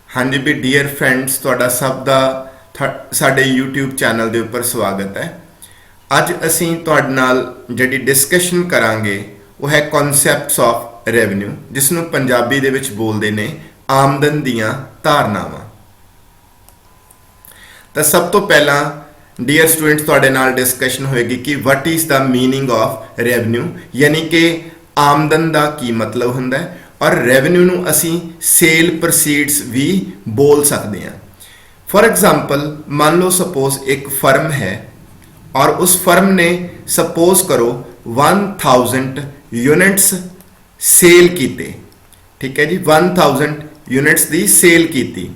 हाँ जी भी dear friends ਤੁਹਾਡਾ ਸਭ ਦਾ ਸਾਡੇ YouTube ਚੈਨਲ ਦੇ ਉੱਪਰ ਸਵਾਗਤ ਹੈ। ਅੱਜ ਅਸੀਂ ਤੁਹਾਡੇ ਨਾਲ ਜਿਹੜੀ ਡਿਸਕਸ਼ਨ ਕਰਾਂਗੇ ਉਹ ਹੈ ਕਨਸੈਪਟਸ ਆਫ ਰੈਵਨਿਊ, ਜਿਸ ਨੂੰ ਪੰਜਾਬੀ ਦੇ ਵਿੱਚ ਬੋਲਦੇ ਨੇ ਆਮਦਨ ਦੀਆਂ ਧਾਰਨਾਵਾਂ। ਤਾਂ ਸਭ ਤੋਂ ਪਹਿਲਾਂ डियर स्टूडेंट्स ਤੁਹਾਡੇ ਨਾਲ डिस्कशन होएगी कि what is the meaning of revenue, यानी कि आमदन का की मतलब हुंदा है। और रेवन्यू नूं असी सेल प्रोसीड्स भी बोल सकते हैं। फॉर एग्जाम्पल मान लो सपोज एक फर्म है और उस फर्म ने सपोज करो 1000 यूनिट्स सेल कीते, ठीक है जी, 1000 यूनिट्स की सेल की।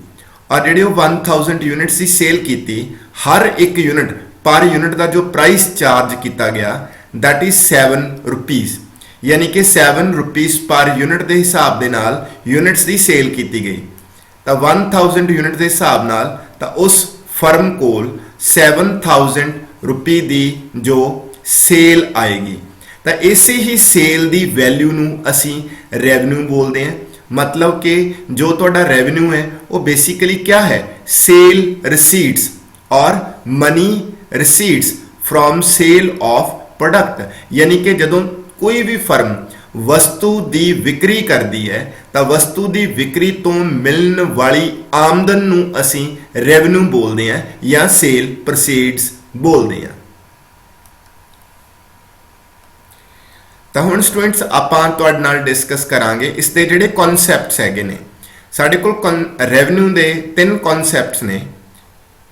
और जी 1000 यूनिट्स की सेल की, हर एक यूनिट पर यूनिट का जो प्राइस चार्ज किया गया दैट इज 7 रुपीज़, यानी कि 7 रुपीज़ पर यूनिट के हिसाब के नाल यूनिट्स की सेल की गई। तो 1000 यूनिट के हिसाब नाल तो उस फर्म को 7000 रुपये की जो सेल आएगी। तो इसे ही सेल की वैल्यू नूं असी रेवन्यू बोलते हैं। मतलब कि जो तुहाडा रेवन्यू है वो बेसिकली क्या है, सेल रिसीट्स और money receipts from sale of product. यानी कि जदों कोई भी फर्म वस्तु की विक्री करती है तो वस्तु की विक्री तो मिलने वाली आमदन नूं असी रेवन्यू बोलते हैं या सेल प्रोसीड्स बोलते हैं। तो हुण स्टूडेंट्स आपां तुहाडे नाल डिस्कस करांगे इसके जिहड़े कॉन्सैप्ट्स हैगे ने। साडे कोल रेवन्यू दे 3 कॉन्सैप्ट्स ने।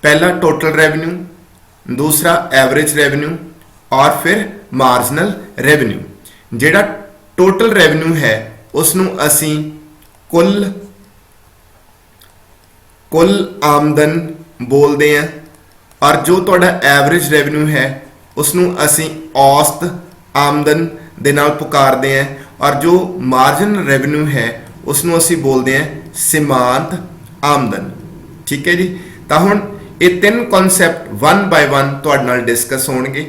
पहला टोटल रेवन्यू, दूसरा एवरेज रेवन्यू और फिर मार्जिनल रेवन्यू। जिहड़ा टोटल रेवन्यू है उसनूं असीं कुल आमदन बोलते हैं, और जो तुहाडा एवरेज रेवन्यू है उसनूं असीं औसत आमदन दे नाल पुकारते हैं, और जो मार्जिनल रेवन्यू है उसनूं असीं बोलते हैं सीमांत आमदन। ठीक है जी। तो हुण ये 3 कॉन्सैप्ट 1 बाय 1 तुहाडे नाल डिस्कस होणगे।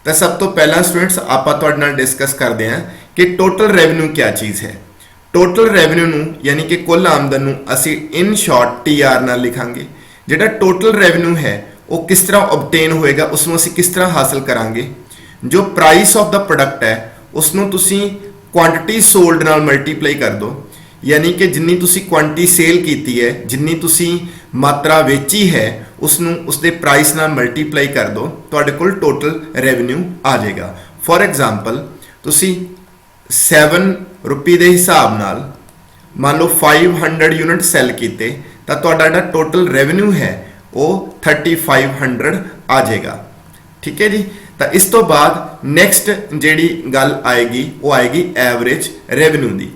तो सब तो पहला स्टूडेंट्स आपां तुहाडे नाल डिस्कस करते हैं कि टोटल रेवन्यू क्या चीज़ है। टोटल रेवन्यू नूं यानी कि कुल आमदन नूं असीं इन शॉर्ट TR नाल लिखांगे। जिहड़ा टोटल रेवन्यू है वो किस तरह ऑबटेन होएगा, उसनूं असीं किस तरह हासिल करांगे। जो प्राइस ऑफ द प्रोडक्ट है उसनूं तुसीं क्वांटिटी सोल्ड नाल मल्टीप्लाई कर दो, यानी कि जिन्नी तुसीं क्वांटिटी सेल की है, जिन्नी तुसीं मात्रा वेची है उसनूं उसदे प्राइस नाल मल्टीप्लाई कर दो, तुहाडे कोल टोटल रेवन्यू आ जाएगा। फॉर एग्जाम्पल तुसीं 7 रुपये के हिसाब नाल मान लो 500 यूनिट सेल किए तो तुहाडा जिहड़ा टोटल रेवन्यू है वो 3500 आ जाएगा। ठीक है जी। तो इस तो बाद नैक्सट जिहड़ी गल आएगी वो आएगी एवरेज रेवन्यू की।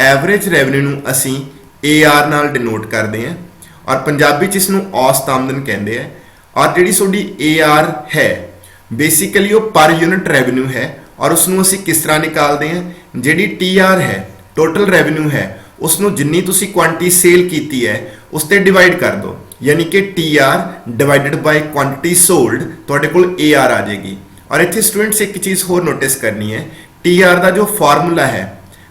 एवरेज रेवन्यू नूं असीं AR नाल डिनोट करते हैं, और पंजाबी च इसनूं औसत आमदन कहते हैं। और जिहड़ी तुहाडी AR है बेसिकली वो पर यूनिट रेवन्यू है, और उसनूं असीं किस तरह निकालते हैं, जिहड़ी TR है टोटल रेवन्यू है उसनूं जिन्नी तुसीं क्वांटिटी सेल की है उस ते डिवाइड कर दो, यानी कि TR divided by quantity sold तुहाडे कोल AR आ जाएगी। और इत्थे स्टूडेंट्स एक चीज़ होर नोटिस करनी है, TR का जो फॉर्मूला है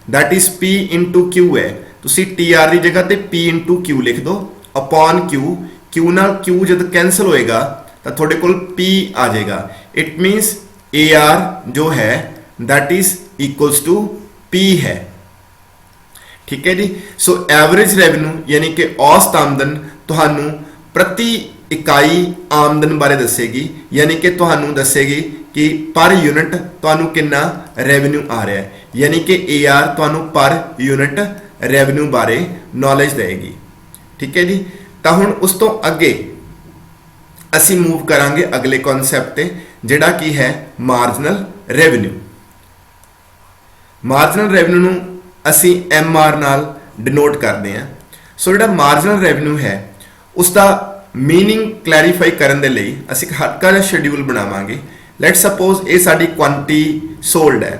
that is P into Q है। तुसीं TR की जगह ते P इंटू Q लिख दो अपॉन Q नाल Q जब कैंसल होएगा तो तुहाडे कोल P आ जाएगा। इट मीनस AR जो है that is equals to P है। ठीक है जी। सो एवरेज रेवन्यू यानी कि औसत आमदन तुहानू प्रति इकाई आमदन बारे दसेगी, यानी कि तुहानू दसेगी कि पर यूनिट तुहानू कितना रेवन्यू आ रहा है, यानी कि AR तुहानू पर यूनिट रेवन्यू बारे नॉलेज देगी। ठीक है जी। तो हुण उस तो अगे असी मूव करांगे अगले कॉन्सैप्ट ते, जिहड़ा कि है मार्जिनल रेवन्यू। मार्जिनल रेवन्यू नूं असी MR नाल डिनोट करते हैं। सो जिहड़ा मार्जिनल रेवन्यू है उसका मीनिंग क्लैरीफाई करने दे लई असी एक हल्का जिहा शेड्यूल बनावांगे। लेट सपोज ये साडी क्वांटिटी सोल्ड है,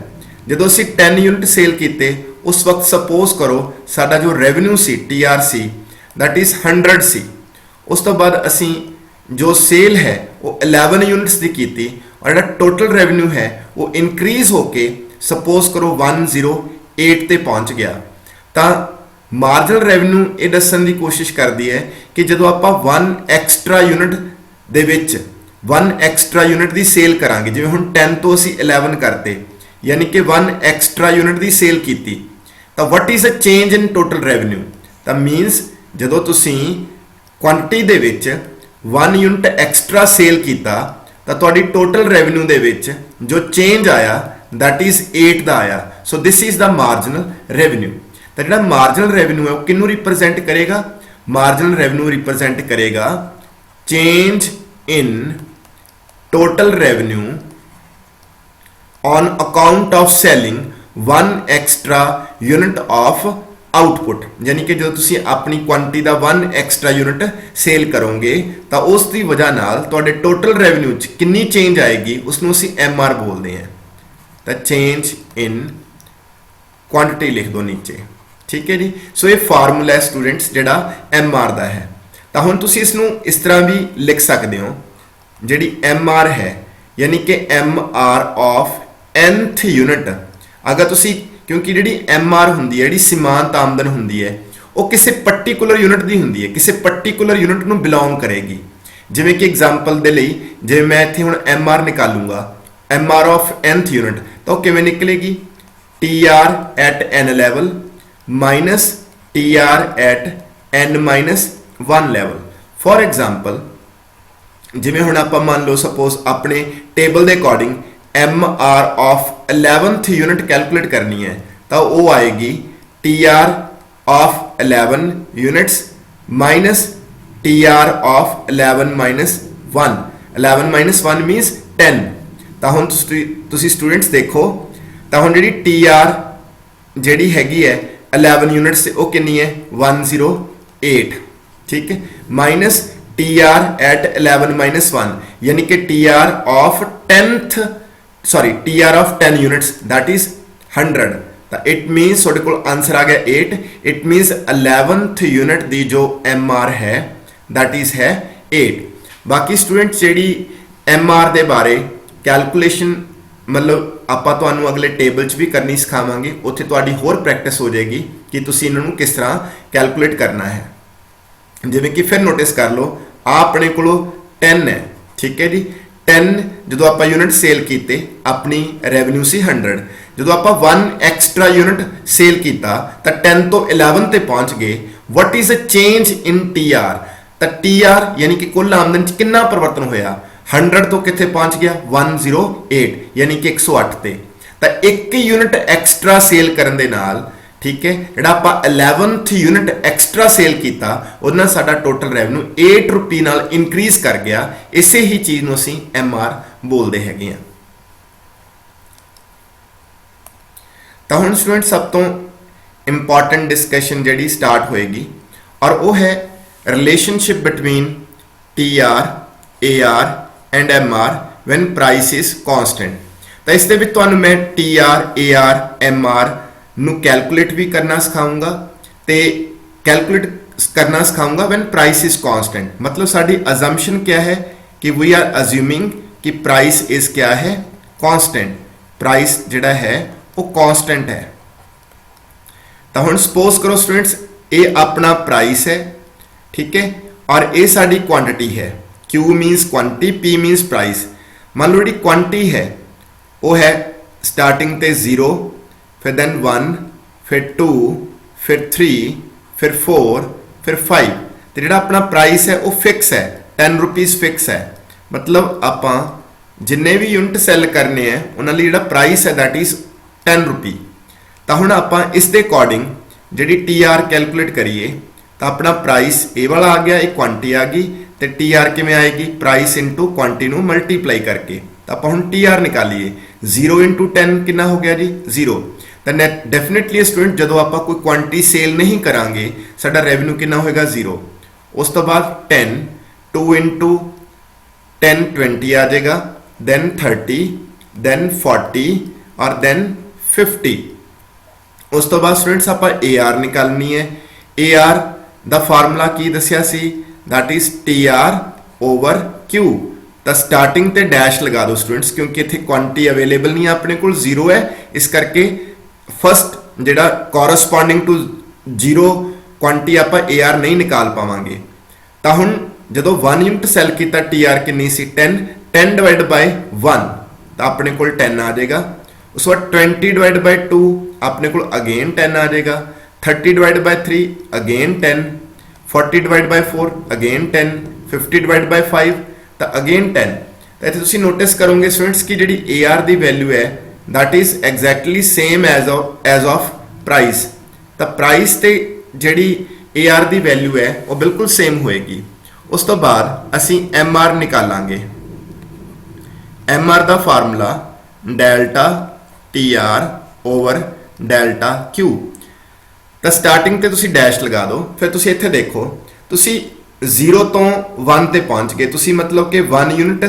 जदों असी 10 यूनिट सेल किए उस वक्त सपोज करो साडा जो रेवन्यू सी TR सी दैट इज 100 सी। उस तो बाद असी जो सेल है वो 11 यूनिट्स की की, और जिहड़ा टोटल रेवन्यू है वो इनक्रीज होके सपोज करो 108 ते पहुंच गया। तो ਮਾਰਜਨਲ ਰੈਵਨਿਊ ਇਹ ਦੱਸਣ ਦੀ ਕੋਸ਼ਿਸ਼ ਕਰਦੀ ਹੈ ਕਿ ਜਦੋਂ ਆਪਾਂ 1 ਐਕਸਟਰਾ ਯੂਨਿਟ ਦੇ ਵਿੱਚ 1 ਐਕਸਟਰਾ ਯੂਨਿਟ ਦੀ ਸੇਲ ਕਰਾਂਗੇ, ਜਿਵੇਂ ਹੁਣ 10 ਤੋਂ ਅਸੀਂ 11 ਕਰਤੇ, ਯਾਨੀ ਕਿ 1 ਐਕਸਟਰਾ ਯੂਨਿਟ ਦੀ ਸੇਲ ਕੀਤੀ, ਤਾਂ what is a change in total revenue. ਤਾਂ ਮੀਨਸ ਜਦੋਂ ਤੁਸੀਂ ਕੁਆਂਟੀਟੀ ਦੇ ਵਿੱਚ 1 ਯੂਨਿਟ ਐਕਸਟਰਾ ਸੇਲ ਕੀਤਾ ਤਾਂ ਤੁਹਾਡੀ ਟੋਟਲ ਰੈਵਨਿਊ ਦੇ ਵਿੱਚ ਜੋ ਚੇਂਜ ਆਇਆ that is 8 ਦਾ ਆਇਆ। So this is the marginal revenue. ਤਾਂ ਜਿਹੜਾ ਮਾਰਜਨਲ ਰੈਵਨਿਊ ਹੈ ਉਹ ਕਿਹਨੂੰ ਰਿਪਰੈਜ਼ੈਂਟ ਕਰੇਗਾ? ਮਾਰਜਨਲ ਰੈਵਨਿਊ ਰਿਪਰੈਜ਼ੈਂਟ ਕਰੇਗਾ change in total revenue on account of selling 1 extra unit of output। यानी कि जो तुसी अपनी क्वांटिटी ਦਾ 1 extra unit सेल करोगे ਤਾਂ ਉਸ ਦੀ ਵਜ੍ਹਾ ਨਾਲ ਤੁਹਾਡੇ ਟੋਟਲ ਰੈਵਨਿਊ ਚ ਕਿੰਨੀ ਚੇਂਜ ਆਏਗੀ ਉਸ ਨੂੰ ਅਸੀਂ MR ਬੋਲਦੇ ਹਾਂ। ਤਾਂ ਚੇਂਜ ਇਨ ਕੁਆਂਟੀਟੀ ਲਿਖ ਦੋ ਨੀਚੇ, ਠੀਕ ਹੈ ਜੀ। ਸੋ ਇਹ ਫਾਰਮੂਲਾ ਸਟੂਡੈਂਟਸ ਜਿਹੜਾ MR ਦਾ ਹੈ। ਤਾਂ ਹੁਣ ਤੁਸੀਂ ਇਸ ਨੂੰ ਇਸ ਤਰ੍ਹਾਂ ਵੀ ਲਿਖ ਸਕਦੇ ਹੋ, ਜਿਹੜੀ MR ਹੈ ਯਾਨੀ ਕਿ MR of nth यूनिट। अगर तुसी क्योंकि जी MR होंगी है, जी सीमांत आमदन होंगी है, वो किसी पर्टिकुलर यूनिट की होंगी है, किसी पर्टिकुलर यूनिट में बिलोंग करेगी। जिमें कि एग्जाम्पल के लिए जे मैं इतने हूँ MR निकालूंगा, MR ऑफ nth यूनिट, तो किमें निकलेगी TR at n level minus TR at n-1 level. For example जिमें हुण आपां मान लो सपोज अपने टेबल के according MR of 11th unit calculate करनी है, तो वो आएगी TR of 11 units minus TR of 11 minus 1। 11 minus 1 means 10। तो हुण तुसी स्टूडेंट्स देखो, तो हुण जी TR जी हैगी है 11 यूनिट्स वो कितनी है 108, ठीक है, माइनस TR एट 11 माइनस 1 यानी कि TR of 10 units that is 100। तो इट मीनस ਤੁਹਾਡੇ ਕੋਲ आंसर आ गया 8। इट मीनस 11th यूनिट दी जो MR है दैट इज है 8। बाकी स्टूडेंट्स ਜਿਹੜੀ MR ਦੇ ਬਾਰੇ कैलकुलेशन मतलब ਆਪਾਂ ਤੁਹਾਨੂੰ ਅਗਲੇ ਟੇਬਲ 'ਚ ਵੀ ਕਰਨੀ ਸਿਖਾਵਾਂਗੇ, ਉੱਥੇ ਤੁਹਾਡੀ ਹੋਰ ਪ੍ਰੈਕਟਿਸ ਹੋ ਜਾਏਗੀ ਕਿ ਤੁਸੀਂ ਇਹਨਾਂ ਨੂੰ ਕਿਸ ਤਰ੍ਹਾਂ ਕੈਲਕੂਲੇਟ ਕਰਨਾ ਹੈ। ਜਿਵੇਂ ਕਿ ਫਿਰ ਨੋਟਿਸ ਕਰ ਲਓ ਆ ਆਪਣੇ ਕੋਲੋਂ 10 है, ठीक है जी। 10 जो आप यूनिट सेल किए अपनी रेवन्यू सी 100, जो आप 1 एक्सट्रा यूनिट सेल किया तो 10 तो 11 ते पहुंच गए। What is a change in TR? तो TR यानी कि कुल आमदन च कितना परिवर्तन होया? 100 तो कितने पहुंच गया 108 यानी कि 108 ते। तो एक यूनिट एक्सट्रा सेल करने दे नाल, ठीक है, जो आप 11th यूनिट एक्सट्रा सेल किया उन्हें साडा टोटल रेवन्यू 8 रुपये नाल इनक्रीज कर गया। इसे ही चीज़ नूं असीं MR बोलते हैगे आ। तो हुण स्टूडेंट सब तो इंपॉर्टेंट डिस्कशन जिहड़ी स्टार्ट होएगी और वो है relationship between TR, AR and MR when price is constant. तो इस दे विच तुहानूं मैं TR, AR, MR ਨੂੰ कैलकुलेट भी करना सिखाऊंगा तो कैलकुलेट करना सिखाऊंगा व्हेन प्राइस इज कांस्टेंट। मतलब साडी अजम्पशन क्या है कि वी आर अज्यूमिंग कि प्राइस इज क्या है कांस्टेंट, प्राइस जिहड़ा है वो कांस्टेंट है। तो हुण सपोज करो स्टूडेंट्स ये अपना प्राइस है, ठीक है, और ये साडी क्वांटिटी है। Q मीनस quantity, P मीनस price. मान लो जी क्वांटिटी है वो है स्टार्टिंग ते 0, फिर देन 1, फिर 2, फिर 3, फिर 4, फिर 5। तो जो अपना प्राइस है वो फिक्स है 10 रुपीज़ फिक्स है। मतलब आप जिन्ने भी यूनिट सैल करने हैं उन्होंने जो प्राइस है दैट इज 10 रुपये। तो हुण आप इस दे अकॉर्डिंग जी TR कैलकुलेट करिए तो अपना प्राइस ये वाला आ गया, एक क्वांटिटी आ गई, तो TR किमें आएगी प्राइस इंटू क्वांटिटी नूं मल्टीप्लाई करके। तो आप हुण TR निकालिए 0 इंटू 10 कितना हो गया जी 0। तो डेफिनेटली स्टूडेंट जो आप कोई क्वांटिटी सेल नहीं करांगे साडा रेवन्यू कितना होएगा 0। उस तो बाद 10, 2 इंटू 10 20 आ जाएगा, देन 30, देन 40 और देन 50। उस तो बाद स्टूडेंट्स आप AR निकालनी है। AR दा फार्मूला की दसिया सी that is TR over Q। तो स्टार्टिंग ते डैश लगा दो स्टूडेंट्स क्योंकि इतने क्वांटिटी अवेलेबल नहीं है, अपने को 0 है, इस करके फस्ट जिहड़ा कॉरस्पॉन्डिंग टू जीरो क्वांटिटी आप AR नहीं निकाल पावांगे। तो हुण जदों 1 यूनिट सैल किया TR कितनी सी 10 10 डिवाइड बाय 1 तो अपने को 10 आ जाएगा। उस बाद 20 डिवाइड बाय 2 अपने को अगेन 10 आ जाएगा। 30 divide by 3 again 10, 40 divide by 4 again 10, 50 divide by 5 तो अगेन 10। तो इत्थे तुसीं नोटिस करोगे स्टूडेंट्स की जिहड़ी AR की वैल्यू है that is exactly same as of price. तो प्राइस ते जिहड़ी AR की वैल्यू है वो बिल्कुल सेम होएगी। उस तो बाद असीं MR निकालांगे। MR का formula delta TR over delta Q। तो स्टार्टिंग ते तुसी डैश लगा दो, फिर तुसी इत्थे देखो तुसी 0 तो 1 ते पहुंच गए, तुसी मतलब कि 1 यूनिट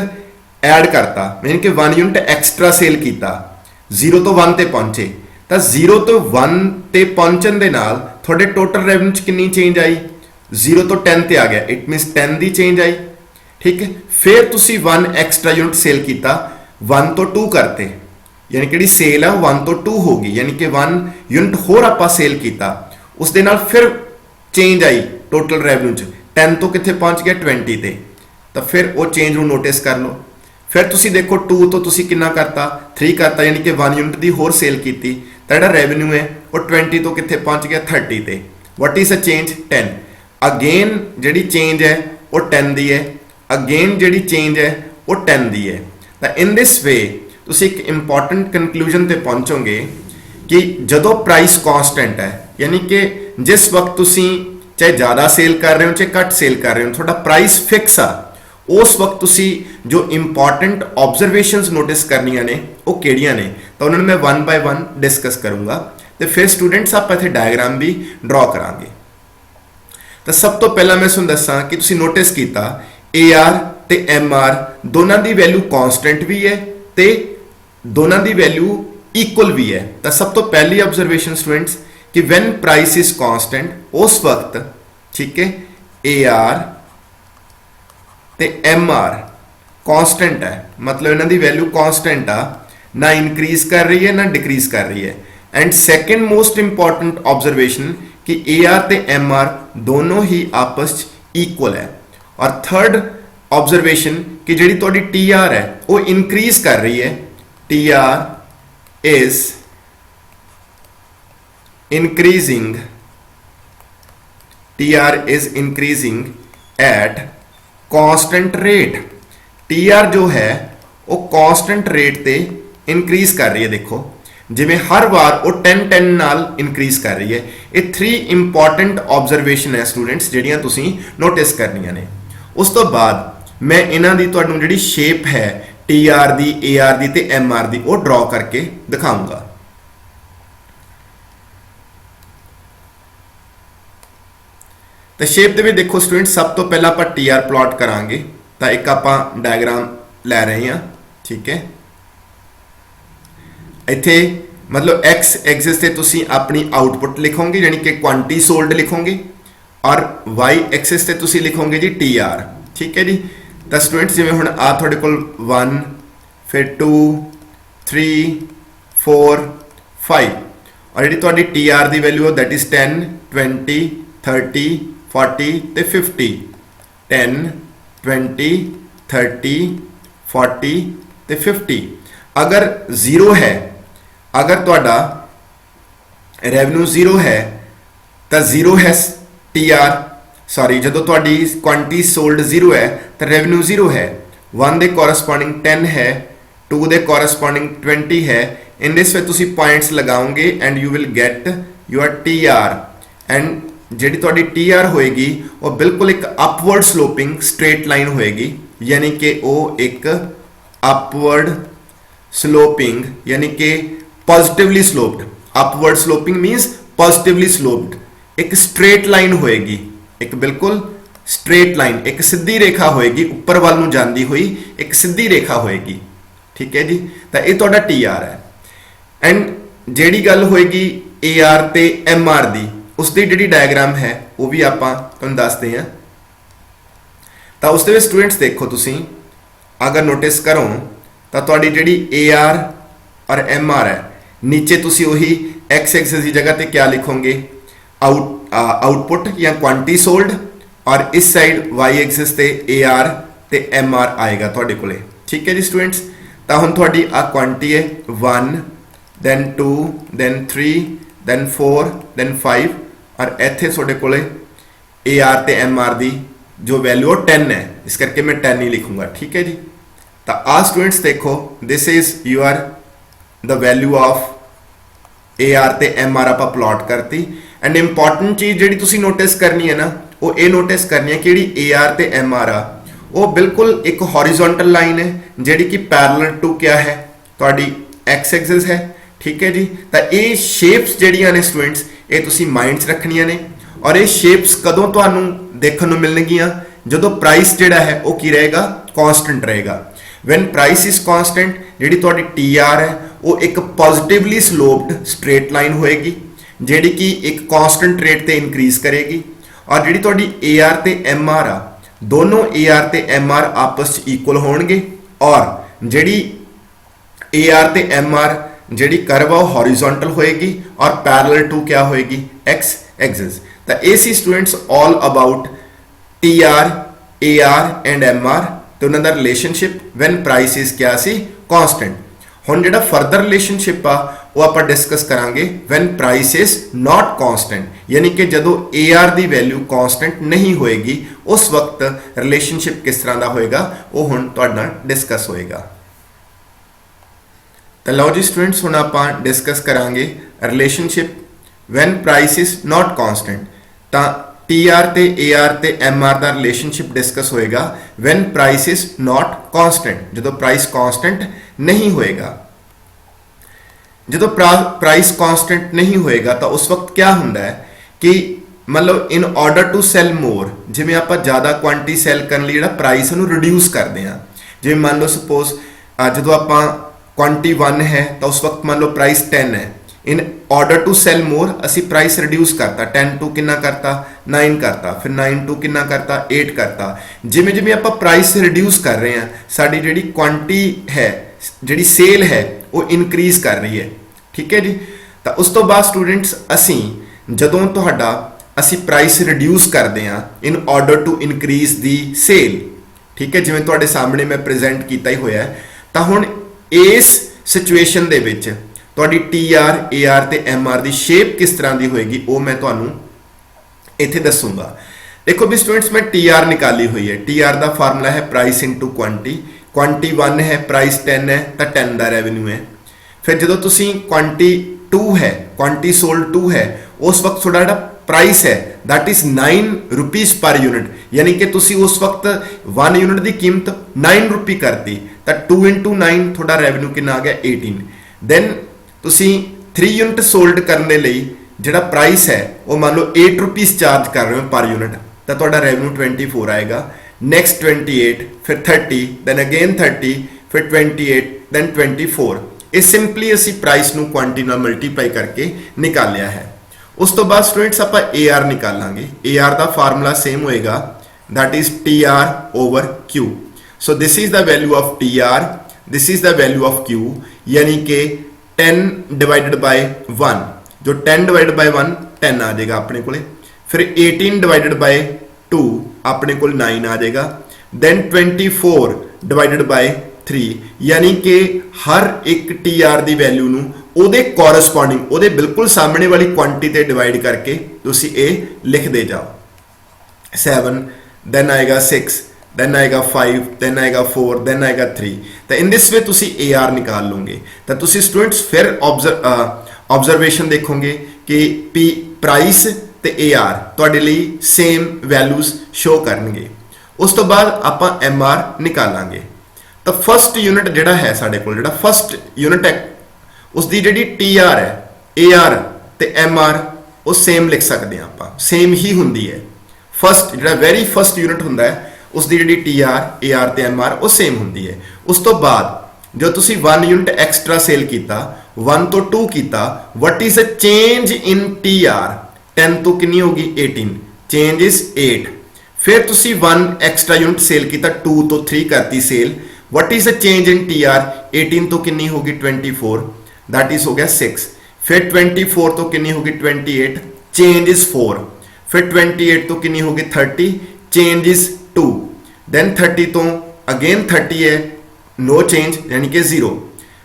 ऐड करता, मीन कि 1 यूनिट एक्सट्रा सेल किया, 0 तो 1 ते पहुंचे। तो 0 तो 1 ते पहुंचण दे नाल थोड़े टोटल रेवन्यू च कितनी चेंज आई, 0 तो 10 ते आ गया, इट मीनस 10 की चेंज आई। ठीक है, फिर तुसी 1 एक्सट्रा यूनिट सेल किया, 1 तो 2 करते, यानी कि सेल है 1 तो 2 होगी, यानी कि 1 यूनिट होर आप सेल किया, उस दे नाल फिर चेंज आई टोटल रेवन्यू च, 10 तो कितने पहुंच गया 20 ते। तो फिर वो चेंज नूं नोटिस कर लो। फिर तुसी देखो 2 तो तुसी कितना करता 3 करता, यानी कि 1 यूनिट की होर सेल की, तो जिहड़ा रेवन्यू है वो 20 तो कितने पहुंच गया 30 ते। What is a change 10। Again जिहड़ी चेंज है वो 10 दी है, अगेन जिहड़ी चेंज है वो 10 दी है। तो इन दिस वे तुसी एक इंपॉर्टेंट कंक्लूजन ते पहुंचोगे कि जदों प्राइस कॉन्स्टेंट है, यानी कि जिस वक्त तुसी चाहे ज़्यादा सेल कर रहे हो चाहे घट सेल कर रहे हो, थोड़ा प्राइस फिक्स आ, उस वक्त तुसी जो इंपॉर्टेंट ऑब्जरवेशंस नोटिस करनियां ने वो किहड़ियां ने, तो उन्होंने मैं 1 बाय 1 डिस्कस करूंगा। तो फिर स्टूडेंट्स आप इत्थे डायग्राम भी ड्रॉ करांगे। तो सब तो पहला मैं तुहानूं दस्सां कि तुसी नोटिस कीता AR ते MR दोनों की वैल्यू कॉन्स्टेंट भी है ते दोनों की वैल्यू इक्वल भी है। तो सब तो पहली ऑब्जरवेशन स्टूडेंट्स कि व्हेन प्राइस इज कांस्टेंट उस वक्त, ठीक है, AR ते MR कांस्टेंट है, मतलब इन्हां दी वैल्यू कांस्टेंट आ, ना इंक्रीज कर रही है ना डिक्रीज कर रही है। And second most important observation कि AR ते MR दोनों ही आपस इक्वल है। और थर्ड ऑब्जरवेशन कि जिहड़ी तुहाडी TR है वो इंक्रीज कर रही है, TR is increasing, TR is increasing at constant rate। TR जो है वो constant rate ते इंक्रीज कर रही है। देखो जिवें हर बार वो 10-10 नाल इंक्रीज कर रही है। ये 3 इंपॉर्टेंट ऑब्जरवेशन है स्टूडेंट्स जिहड़ियां तुसीं नोटिस करनियां ने। उस तो बाद मैं इन्हां दी तुहानूं जिहड़ी शेप है TR दी, AR दी ते MR दी वो ड्रॉ करके दिखाऊंगा। तो शेप दे विच देखो स्टूडेंट, सब तो पहला आप TR प्लॉट करांगे। तो एक आप डायग्राम लै रहे हैं, ठीक है। इत्थे मतलब एक्स एक्सिस से तुसी अपनी आउटपुट लिखोगे यानी कि क्वांटिटी सोल्ड लिखोगे, और वाई एक्सिस से तुसी लिखोगे जी TR, ठीक है जी। तो स्टूडेंट्स जिवें हुण आ तुहाडे कोल 1 फिर 2 3 4 5 और जिहड़ी तुहाडी TR the value that is 10 20 30 40 ते 50, 10 20 30 40 ते 50। अगर 0 है, अगर तुहाडा रेवन्यू 0 है तो 0 है TR, सॉरी जो तुहाडी क्वांटिटी सोल्ड 0 है तो रेवन्यू 0 है। 1 दे कोरस्पॉन्डिंग 10 है, 2 दे कोरस्पॉन्डिंग 20 है। इन दिस वे तुसी पॉइंट्स लगाओगे and you will get your TR। And जिहड़ी तुहाडी TR होएगी वो बिल्कुल एक अपवर्ड स्लोपिंग स्ट्रेट लाइन होएगी, यानी कि वो एक अपवर्ड स्लोपिंग यानी कि positively sloped, upward sloping means positively sloped एक स्ट्रेट लाइन होएगी, एक बिल्कुल स्ट्रेट लाइन, एक सीधी रेखा होएगी, ऊपर वाल नूं जांदी हुई एक सीधी रेखा होएगी, ठीक है जी। तो ये तुहाडा TR है। एंड जिहड़ी गल होएगी AR ते MR दी, उसकी जिहड़ी डायग्राम है वो भी आपां तुहानूं दसदे हां। तो उसदे विच स्टूडेंट्स देखो तुसीं अगर नोटिस करो तो तुहाडी जिहड़ी AR और MR है, नीचे तुसीं वही एक्स एक्सिस की जगह पे क्या लिखोगे, आउटपुट या क्वांटिटी सोल्ड, और इस साइड वाई एक्सिस ते AR ते MR आएगा तुहाडे कोले। ठीक है जी स्टूडेंट्स, तो हुण तुहाडी आ क्वांटिटी है 1 then 2 then 3 then 4 then 5, और इत्थे तुहाडे कोले AR ते MR दी जो वैल्यू 10 है, इस करके मैं 10 ही लिखूंगा। ठीक है जी, तो आ स्टूडेंट्स देखो this is your the value of AR ते MR आप प्लॉट करती। एंड इंपॉर्टेंट चीज़ जी तुसी नोटिस करनी है ना, वो ये नोटिस करनी है कि AR ते MR आ वो बिल्कुल एक हॉरिजॉन्टल लाइन है जी कि पैरेलल टू क्या है तुहाडी एक्स एक्सिस है। ठीक है जी, तो ये शेप्स जड़ियां ने स्टूडेंट्स ये तुसी माइंड च रखनियां ने, और ये शेप्स कदों तुहानू देखने को मिलणगियां जदों प्राइस जिहड़ा है वो की रहेगा, कांस्टेंट रहेगा। व्हेन प्राइस इज कांस्टेंट जिहड़ी तुहाडी TR है वो एक पॉजिटिवली स्लोप्ड स्ट्रेट लाइन होएगी जिहड़ी कि एक कांस्टेंट रेट ते इंक्रीज करेगी, और जिहड़ी तुहाडी AR ते MR आ दोनों AR ते MR आपस इक्वल होणगे, और जिहड़ी AR ते MR जिहड़ी कर्व आ हॉरिजॉन्टल होएगी और पैरेलल टू क्या होएगी, एक्स एक्सिस। तो ये सी students all about TR AR and MR तो उन्होंने रिलेशनशिप व्हेन प्राइस इज क्या सी कांस्टेंट। हुण जिहड़ा फर्दर रिलेशनशिप आ वो आप डिस्कस करांगे when price is not constant, यानी कि जदों AR दी वैल्यू कांस्टेंट नहीं होएगी उस वक्त रिलेशनशिप किस तरह का होएगा वो हुण तुहाडे नाल डिस्कस होएगा। तो लो जी स्टूडेंट्स हुण आपां डिस्कस करांगे relationship when price is not constant. तो TR ते AR ते MR का रिलेशनशिप डिस्कस होएगा when price is not constant, जदों प्राइस कांस्टेंट नहीं होएगा। जदों प्राइस कांस्टेंट नहीं होएगा तो उस वक्त क्या हुंदा है कि मतलब इन ऑर्डर टू सैल मोर, जिवें आपां ज़्यादा क्वांटिटी सैल करने लई जिहड़ा प्राइस नूं रिड्यूस करते हैं। जिवें मान लो सपोज जदों आपां क्वांटिटी 1 है तो उस वक्त मान लो प्राइस 10 है, इन ऑर्डर टू सैल मोर असी प्राइस रिड्यूस करता, 10 टू कितना करता 9 करता, फिर 9 टू कितना करता 8 करता। जिमें जिमें आप प्राइस रिड्यूस कर रहे हैं साड़ी जी क्वांटिटी है जी सेल है वो इनक्रीज कर रही है। ठीक है जी, तो उस तो बाद स्टूडेंट्स असी जदों तुहाडा असी प्राइस रिड्यूस करते हैं in order to increase the sale, ठीक है जिवें तुहाडे सामने मैं प्रेजेंट किया ही होया है। तो हुण इस सिचुएशन दे विच तुहाडी TR AR ते MR दी शेप किस तरह की होएगी वो मैं तुहानू इत्थे दसूंगा। देखो भी स्टूडेंट्स मैं TR निकाली हुई है, TR का फार्मूला है प्राइस इंटू क्वांटिटी। क्वांटिटी 1 है, प्राइस 10 है तो 10 का रेवेन्यू है। फिर जो तुसी क्वांटिटी 2 है, क्वांटिटी सोल्ड 2 है, उस वक्त थोड़ा जिहड़ा प्राइस है that is 9 rupees per unit, यानी कि तुसी उस वक्त 1 यूनिट की कीमत 9 रुपी करती तो 2 इंटू 9 थोड़ा रेवेन्यू कितना आ गया 18। दैन तुसी 3 यूनिट सोल्ड करने लई जिहड़ा प्राइस है वो मान लो 8 रुपीज चार्ज कर रहे हो पर यूनिट तो तुहाडा रेवेन्यू 24 आएगा। नेक्स्ट 28, फिर 30, दैन अगेन 30, फिर 28, दैन 24। ये सिंपली असी प्राइस नू क्वांटिटी नाल मल्टीप्लाई करके निकालिया है। उस तो बाद स्टूडेंट्स आप AR निकालांगे। AR का फार्मूला सेम होएगा that is TR over Q। So this is the value of TR, this is the value of Q, यानी कि 10 डिवाइडेड बाय 1, जो 10 डिवाइडेड बाय 1 10 आ जाएगा अपने को। फिर 18 डिवाइडेड बाय 2 अपने को 9 आ जाएगा। देन 24 डिवाइडेड बाय 3, यानी कि हर एक TR की वैल्यू नू ਉਹਦੇ ਕੋਰਸਪੋਂਡਿੰग ਉਹਦੇ ਬਿਲਕੁਲ ਸਾਹਮਣੇ ਵਾਲੀ ਕੁਆਂਟੀਟੀ ਤੇ ਡਿਵਾਈਡ ਕਰਕੇ ਤੁਸੀਂ ਇਹ ਲਿਖਦੇ ਜਾਓ। 7 then आएगा 6, then आएगा 5, then आएगा 4, then आएगा 3। तो इन दिस वे ਤੁਸੀਂ AR निकाल लोगे तो ਤੁਸੀਂ स्टूडेंट्स फिर ऑब्जर्वेशन देखोगे कि P प्राइस ते AR ਤੁਹਾਡੇ ਲਈ सेम वैल्यूज शो करनगे। उस तो बाद ਆਪਾਂ MR निकालांगे। तो फर्स्ट यूनिट जिहड़ा है साडे कोल जिहड़ा फर्स्ट यूनिट है उसकी जी TR है AR ते MR वो सेम लिख सकते हैं आप, सेम ही होंगी है। फर्स्ट जो वेरी फर्स्ट यूनिट होंगे उसकी जी TR AR ते MR वो सेम होंगी है। उस तो बाद जो तुसी 1 यूनिट एक्सट्रा सेल किया 1 तो 2 किया, what is a change in TR 10 तो कितनी होगी 18, चेंज इज 8। फिर तुसी 1 एक्सट्रा यूनिट सेल किया 2 तो 3 करती sale, what is a change in TR 18 तो कितनी होगी 24, दैट इज हो गया 6। फिर 24 तो कितनी होगी 28, चेंज इज 4, फिर 28 तो कितनी होगी 30, चेंज इज 2, देन 30 तो अगेन 30 है, नो चेंज यानी कि 0,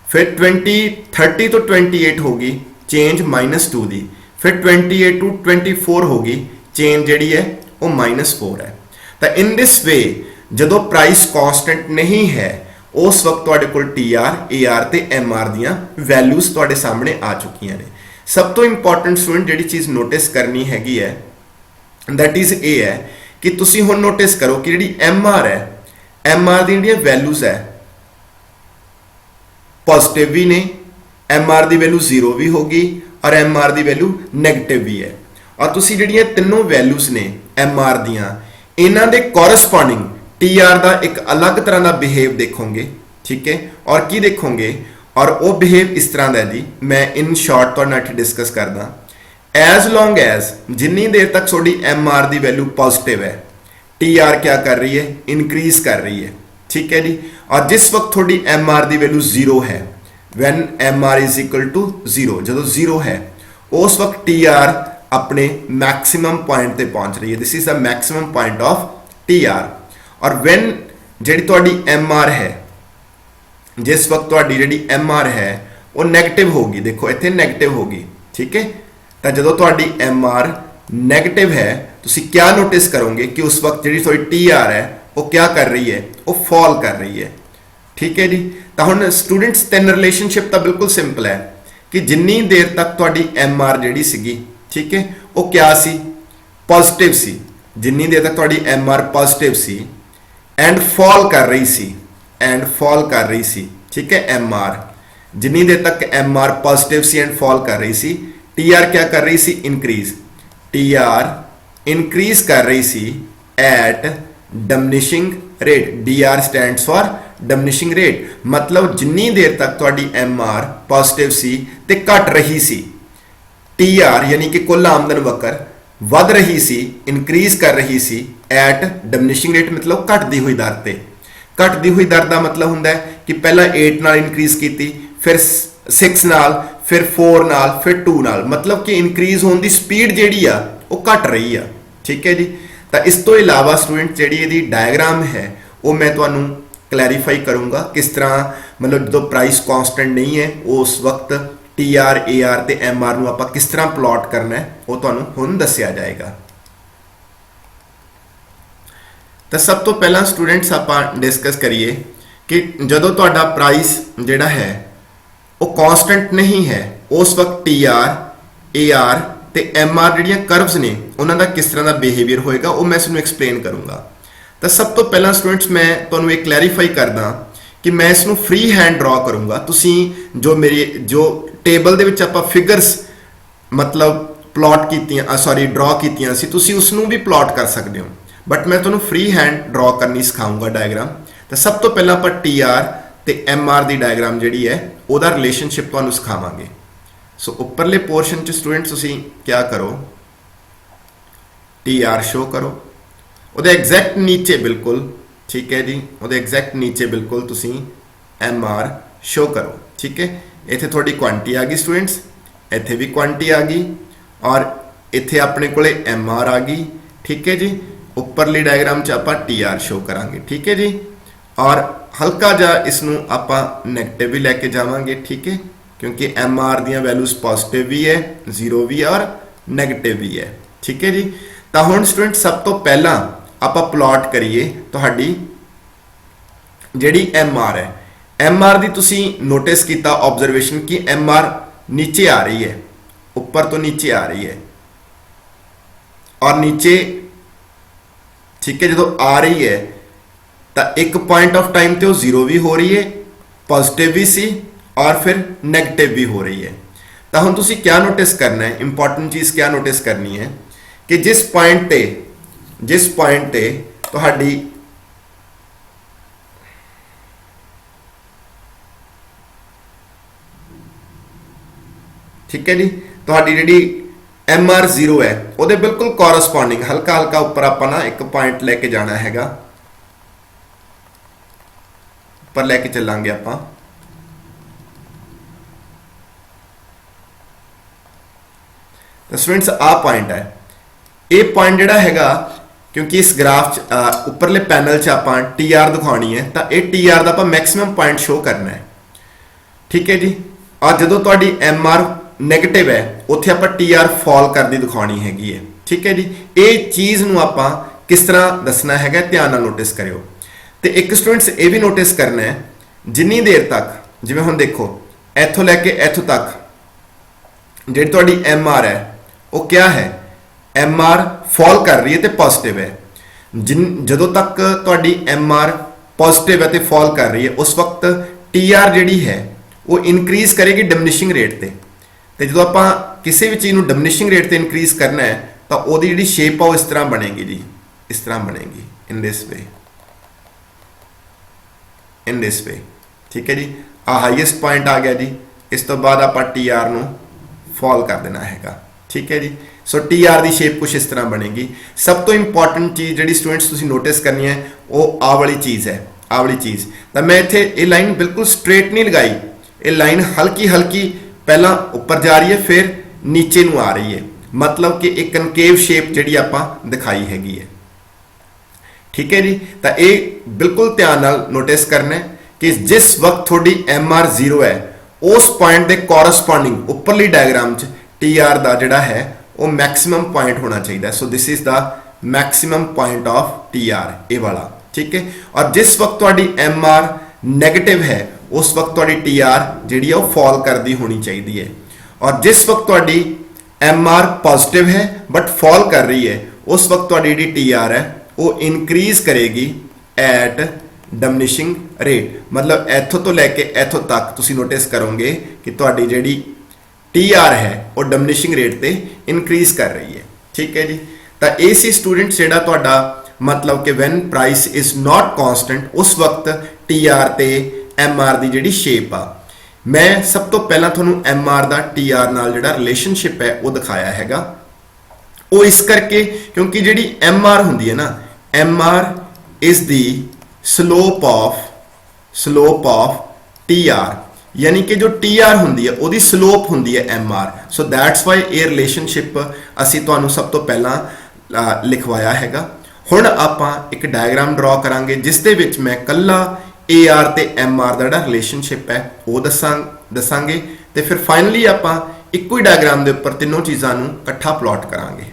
फिर 30 तो 28 होगी, चेंज -2 दी, फिर 28 टू 24 होगी, चेंज जी है वो -4 है। तो इन दिस वे जो प्राइस कॉन्स्टेंट नहीं है उस वक्त तुहाडे कोल TR, AR ते MR दियां वैल्यूज तुहाडे सामने आ चुकियां ने। सब तो इंपॉर्टेंट स्टूडेंट जिहड़ी चीज़ नोटिस करनी हैगी है दैट इज ए है कि तुसीं हुण नोटिस करो कि जिहड़ी MR है, MR दी जिहड़ियां वैल्यूज है पॉजिटिव भी ने, MR दी वैल्यू 0 भी होगी और MR दी वैल्यू नैगेटिव भी है। और तुसीं जिहड़ियां तीनों वैल्यूज ने MR दियां इन्हां दे कॉरस्पॉन्डिंग TR का एक अलग तरह का बिहेव देखोगे, ठीक है। और की देखोगे, और वो बिहेव इस तरह का जी, मैं इन शॉर्ट तो डिस्कस करदा। एज लॉन्ग एज जिन्नी देर तक थोड़ी MR की वैल्यू पॉजिटिव है, TR क्या कर रही है, इंक्रीज कर रही है, ठीक है जी। और जिस वक्त थोड़ी MR की वैल्यू 0 है, when MR is equal to 0, जो 0 है उस वक्त TR अपने मैक्सिमम पॉइंट पे पहुंच रही है। This is the maximum point of TR। और वैन जी MR है, जिस वक्त जी MR है वो नैगेटिव होगी, देखो इतने नैगेटिव होगी, ठीक है। तो जो MR नैगेटिव है तुसी क्या नोटिस करोगे कि उस वक्त जी थोड़ी TR है वो क्या कर रही है, वो फॉल कर रही है, ठीक है जी। तो हुण स्टूडेंट्स तीन रिलेशनशिप तो बिल्कुल सिंपल है कि जिन्नी देर तक तुहाडी MR जी सीगी, ठीक है, वो क्या सी, पॉजिटिव सी, जिन्नी देर तक तुहाडी MR पॉजिटिव सी एंड फॉल कर रही सी, एंड फॉल कर रही सी, ठीक है। MR जिन्नी देर तक MR पॉजिटिव सी एंड फॉल कर रही सी, TR क्या कर रही सी, इंक्रीज, TR इंक्रीज कर रही सी at diminishing rate, DR stands for diminishing rate, मतलब जिन्नी देर तक तुहाडी MR पॉजिटिव सी ते घट रही सी, TR यानी कि कुल आमदन वक्र वध रही सी, इंक्रीज कर रही सी एट डिमिनिशिंग रेट, मतलब घटती हुई दर ते। घटती हुई दर का मतलब हुंदा है कि पहला 8 नाल इंक्रीज की, फिर 6 नाल, फिर 4 नाल, फिर 2 नाल, मतलब कि इंक्रीज होने की स्पीड जिहड़ी आ वो घट रही आ, ठीक है जी। तो इस तो इलावा स्टूडेंट जिहड़ी इहदी डायग्राम है वो मैं तुहानूं क्लैरीफाई करूँगा किस तरह, मतलब जो प्राइस कॉन्स्टेंट नहीं है उस वक्त TR, AR ते MR नूं आपां किस तरह प्लॉट करना है वो तुहानूं हुण दस्सिया जाएगा। तो सब तो पहला स्टूडेंट्स आपां डिस्कस करिए कि जदों तुहाडा प्राइस जिहड़ा है वो कॉन्स्टेंट नहीं है उस वक्त TR, AR ते MR जिहड़ियां कर्व्स ने उन्हां दा किस तरह का बिहेवियर होएगा वो मैं इस एक्सप्लेन करूँगा। तो सब तो पहला स्टूडेंट्स मैं तुहानूं ये क्लैरीफाई करदा कि मैं इसनूं फ्री हैंड ड्रॉ करूँगा। तुसीं जो मेरी जो टेबल दे विच आपां फिगर्स मतलब प्लॉट कीतियां, सॉरी ड्रॉ कीतियां सी, तुसीं उसनूं भी प्लॉट कर सकते हो, बट मैं तुहानूं फ्री हैंड ड्रॉ करनी सिखाऊंगा डायग्राम। तो सब तो पहला आपां TR ते MR दी डायग्राम जिहड़ी है उहदा रिलेशनशिप तुहानूं सिखावांगे। सो उपरले पोर्शन च स्टूडेंट्स तुसीं क्या करो, TR शो करो, उहदे एग्जैक्ट नीचे बिल्कुल, ठीक है जी, उहदे एग्जैक्ट नीचे बिल्कुल तुसीं MR शो करो, ठीक है। इत्थे थोड़ी क्वांटिटी आ गई स्टूडेंट्स, इत्थे भी क्वांटिटी आ गई और इत्थे अपने कोले MR आ गई, ठीक है जी। उपरली डायग्राम च आपां TR शो करांगे, ठीक है जी। और हल्का जा इसनूं आपां नैगेटिव भी लैके जावांगे, ठीक है, क्योंकि MR दियां वैल्यूज पॉजिटिव भी है, 0 भी है और नैगेटिव भी है, ठीक है जी। तो हुण स्टूडेंट सब तो पहला आपां प्लॉट करिए तुहाडी जिहड़ी MR है, MR दी तुसीं नोटिस कीता ऑब्जरवेशन कि MR नीचे आ रही है, ऊपर तो नीचे आ रही है और नीचे, ठीक है, जो आ रही है तो एक पॉइंट ऑफ टाइम ते वो 0 भी हो रही है, पॉजिटिव भी सी और फिर नैगेटिव भी हो रही है। तो हुण तुसीं क्या नोटिस करना है, इंपॉर्टेंट चीज़ क्या नोटिस करनी है कि जिस पॉइंट ते तुहाडी ठीक है जी, तुहाडी जिहड़ी MR 0 है उहदे बिल्कुल कॉरस्पॉन्डिंग हल्का हल्का उपर आपां ना एक पॉइंट लैके जाना हैगा, उपर लैके चलांगे आपां। ਤਾਂ ਸਟੂਡੈਂਟਸ ਆ ਪੁਆਇੰਟ ਹੈ। ਇਹ ਪੁਆਇੰਟ ਜਿਹੜਾ ਹੈਗਾ, ਕਿਉਂਕਿ ਇਸ ਗ੍ਰਾਫ 'ਚ ਉੱਪਰਲੇ ਪੈਨਲ 'ਚ ਆਪਾਂ TR ਦਿਖਾਉਣੀ ਹੈ, ਤਾਂ ਇਹ TR ਦਾ ਆਪਾਂ ਮੈਕਸਿਮਮ ਪੁਆਇੰਟ ਸ਼ੋ ਕਰਨਾ ਹੈ। ਠੀਕ ਹੈ ਜੀ। ਔਰ ਜਦੋਂ ਤੁਹਾਡੀ MR ਨੈਗੇਟਿਵ ਹੈ, ਉੱਥੇ ਆਪਾਂ TR ਫਾਲ ਕਰਦੀ ਦਿਖਾਉਣੀ ਹੈਗੀ ਹੈ। ਠੀਕ ਹੈ ਜੀ। ਇਹ ਚੀਜ਼ ਨੂੰ ਆਪਾਂ ਕਿਸ ਤਰ੍ਹਾਂ ਦੱਸਣਾ ਹੈਗਾ, ਧਿਆਨ ਨਾਲ ਨੋਟਿਸ ਕਰਿਓ। ਤੇ ਇੱਕ ਸਟੂਡੈਂਟਸ ਇਹ ਵੀ ਨੋਟਿਸ ਕਰਨਾ ਹੈ, ਜਿੰਨੀ ਦੇਰ ਤੱਕ, ਜਿਵੇਂ ਹੁਣ ਦੇਖੋ ਇੱਥੋਂ ਲੈ ਕੇ ਇੱਥੋਂ ਤੱਕ ਜਿਹੜੀ ਤੁਹਾਡੀ MR ਹੈ ਉਹ ਕਿਆ ਹੈ, MR ਫਾਲ ਕਰ ਰਹੀ ਹੈ ਤੇ ਪੋਜ਼ਿਟਿਵ ਹੈ। ਜਦੋਂ ਤੱਕ ਤੁਹਾਡੀ MR ਪੋਜ਼ਿਟਿਵ ਹੈ ਤੇ ਫਾਲ ਕਰ ਰਹੀ ਹੈ, ਉਸ ਵਕਤ TR ਜਿਹੜੀ ਹੈ ਉਹ ਇਨਕਰੀਜ਼ ਕਰੇਗੀ ਡਿਮਿਨਿਸ਼ਿੰਗ ਰੇਟ ਤੇ ਜਦੋਂ ਆਪਾਂ ਕਿਸੇ ਵੀ ਚੀਜ਼ ਨੂੰ ਡਿਮਿਨਿਸ਼ਿੰਗ ਰੇਟ ਤੇ ਇਨਕਰੀਜ਼ ਕਰਨਾ ਹੈ ਤਾਂ ਉਹਦੀ ਜਿਹੜੀ ਸ਼ੇਪ ਆ ਉਹ ਇਸ ਤਰ੍ਹਾਂ ਬਣੇਗੀ ਜੀ, ਇਸ ਤਰ੍ਹਾਂ ਬਣੇਗੀ, ਇਨ ਦਿਸ ਵੇ। ਠੀਕ ਹੈ ਜੀ। ਆ ਹਾਈਐਸਟ ਪੁਆਇੰਟ ਆ ਗਿਆ ਜੀ। ਇਸ ਤੋਂ ਬਾਅਦ ਆਪਾਂ TR ਨੂੰ ਫਾਲ ਕਰ ਦੇਣਾ ਹੈਗਾ। ਠੀਕ ਹੈ ਜੀ। ਸੋ TR ਦੀ ਸ਼ੇਪ ਕੁਝ ਇਸ ਤਰ੍ਹਾਂ ਬਣੇਗੀ। ਸਭ ਤੋਂ ਇੰਪੋਰਟੈਂਟ ਚੀਜ਼ ਜਿਹੜੀ ਸਟੂਡੈਂਟਸ ਤੁਸੀਂ ਨੋਟਿਸ ਕਰਨੀ ਹੈ ਉਹ ਆਹ ਵਾਲੀ ਚੀਜ਼ ਹੈ, ਆਹ ਵਾਲੀ ਚੀਜ਼। ਤਾਂ ਮੈਂ ਇੱਥੇ ਇਹ ਲਾਈਨ ਬਿਲਕੁਲ ਸਟ੍ਰੇਟ ਨਹੀਂ ਲਗਾਈ, ਇਹ ਲਾਈਨ ਹਲਕੀ ਪਹਿਲਾਂ ਉੱਪਰ ਜਾ ਰਹੀ ਹੈ, ਫਿਰ ਨੀਚੇ ਨੂੰ ਆ ਰਹੀ ਹੈ, ਮਤਲਬ ਕਿ ਇੱਕ ਕਨਕੇਵ ਸ਼ੇਪ ਜਿਹੜੀ ਆਪਾਂ ਦਿਖਾਈ ਹੈਗੀ ਹੈ। ਠੀਕ ਹੈ ਜੀ। ਤਾਂ ਇਹ ਬਿਲਕੁਲ ਧਿਆਨ ਨਾਲ ਨੋਟਿਸ ਕਰਨਾ ਹੈ ਕਿ ਜਿਸ ਵਕਤ ਤੁਹਾਡੀ MR 0 ਹੈ, ਉਸ ਪੁਆਇੰਟ ਦੇ ਕੋਰਸਪੋਂਡਿੰਗ ਉੱਪਰਲੀ ਡਾਇਗਰਾਮ 'ਚ TR ਦਾ ਜਿਹੜਾ ਹੈ ਉਹ ਮੈਕਸਿਮਮ ਪੁਆਇੰਟ ਹੋਣਾ ਚਾਹੀਦਾ। So this is the maximum point of TR, ਇਹ ਵਾਲਾ। ਠੀਕ ਹੈ। ਔਰ ਜਿਸ ਵਕਤ ਤੁਹਾਡੀ MR ਨੈਗੇਟਿਵ ਹੈ, ਉਸ ਵਕਤ ਤੁਹਾਡੀ TR ਜਿਹੜੀ ਆ ਉਹ ਫਾਲ ਕਰਦੀ ਹੋਣੀ ਚਾਹੀਦੀ ਹੈ। ਔਰ ਜਿਸ ਵਕਤ ਤੁਹਾਡੀ MR ਪੋਜ਼ਿਟਿਵ ਹੈ ਬਟ ਫਾਲ ਕਰ ਰਹੀ ਹੈ, ਉਸ ਵਕਤ ਤੁਹਾਡੀ ਜਿਹੜੀ TR ਹੈ ਉਹ ਇਨਕਰੀਜ਼ ਕਰੇਗੀ ਐਟ ਡਿਮਿਨਿਸ਼ਿੰਗ ਰੇਟ। ਮਤਲਬ ਇੱਥੋਂ ਤੋਂ ਲੈ ਕੇ ਇੱਥੋਂ ਤੱਕ ਤੁਸੀਂ ਨੋਟਿਸ ਕਰੋਗੇ ਕਿ ਤੁਹਾਡੀ ਜਿਹੜੀ TR ਹੈ ਉਹ ਡਿਮਿਨਿਸ਼ਿੰਗ ਰੇਟ ਤੇ ਇਨਕਰੀਜ਼ ਕਰ ਰਹੀ ਹੈ। ਠੀਕ ਹੈ ਜੀ। ਤਾਂ ਇਹ ਸੀ ਸਟੂਡੈਂਟ ਜਿਹੜਾ ਤੁਹਾਡਾ ਮਤਲਬ ਕਿ when price is not constant, ਉਸ ਵਕਤ TR ਤੇ MR ਦੀ ਜਿਹੜੀ ਸ਼ੇਪ ਆ। ਮੈਂ ਸਭ ਤੋਂ ਪਹਿਲਾਂ ਤੁਹਾਨੂੰ MR ਦਾ TR ਨਾਲ ਜਿਹੜਾ ਰਿਲੇਸ਼ਨਸ਼ਿਪ ਹੈ ਉਹ ਦਿਖਾਇਆ ਹੈਗਾ। ਉਹ ਇਸ ਕਰਕੇ ਕਿਉਂਕਿ ਜਿਹੜੀ MR ਹੁੰਦੀ ਹੈ ਨਾ, MR is the slope of TR, यानी कि जो TR ਹੁੰਦੀ ਹੈ ਉਹਦੀ ਸਲੋਪ ਹੁੰਦੀ ਹੈ MR। ਸੋ ਦੈਟਸ ਵਾਈ ਇਹ ਰਿਲੇਸ਼ਨਸ਼ਿਪ ਅਸੀਂ ਤੁਹਾਨੂੰ ਸਭ ਤੋਂ ਪਹਿਲਾਂ ਲਿਖਵਾਇਆ ਹੈਗਾ। ਹੁਣ ਆਪਾਂ ਇੱਕ ਡਾਇਗਰਾਮ ਡਰਾ ਕਰਾਂਗੇ ਜਿਸ ਦੇ ਵਿੱਚ ਮੈਂ ਕੱਲਾ AR ਤੇ MR ਦਾ ਜਿਹੜਾ ਰਿਲੇਸ਼ਨਸ਼ਿਪ ਹੈ ਉਹ ਦੱਸਾਂਗੇ ਤੇ ਫਿਰ ਫਾਈਨਲੀ ਆਪਾਂ ਇੱਕੋ ਹੀ ਡਾਇਗਰਾਮ ਦੇ ਉੱਪਰ ਤਿੰਨੋਂ ਚੀਜ਼ਾਂ ਨੂੰ ਇਕੱਠਾ ਪਲਾਟ ਕਰਾਂਗੇ।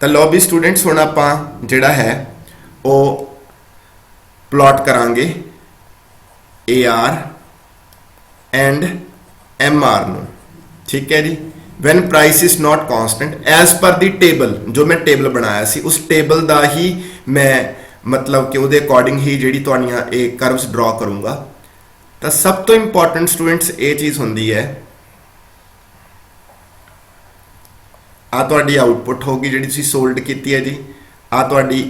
ਤਾਂ ਲਓ ਵੀ ਸਟੂਡੈਂਟਸ, ਹੁਣ ਆਪਾਂ ਜਿਹੜਾ ਹੈ ਉਹ ਪਲਾਟ ਕਰਾਂਗੇ AR ਐਂਡ MR ਨੂੰ। ਠੀਕ ਹੈ ਜੀ। when price is not constant as per the table, ਜੋ ਮੈਂ ਟੇਬਲ ਬਣਾਇਆ ਸੀ ਉਸ ਟੇਬਲ ਦਾ ਹੀ ਮੈਂ ਮਤਲਬ ਕਿ ਉਹਦੇ ਅਕੋਰਡਿੰਗ ਹੀ ਜਿਹੜੀ ਤੁਹਾਡੀਆਂ ਇਹ ਕਰਵਸ ਡਰਾ ਕਰੂੰਗਾ। ਤਾਂ ਸਭ ਤੋਂ ਇੰਪੋਰਟੈਂਟ ਸਟੂਡੈਂਟਸ ਇਹ ਚੀਜ਼ ਹੁੰਦੀ ਹੈ, ਆ ਤੁਹਾਡੀ ਆਊਟਪੁੱਟ ਹੋਗੀ ਜਿਹੜੀ ਤੁਸੀਂ ਸੋਲਡ ਕੀਤੀ ਹੈ ਜੀ, ਆ ਤੁਹਾਡੀ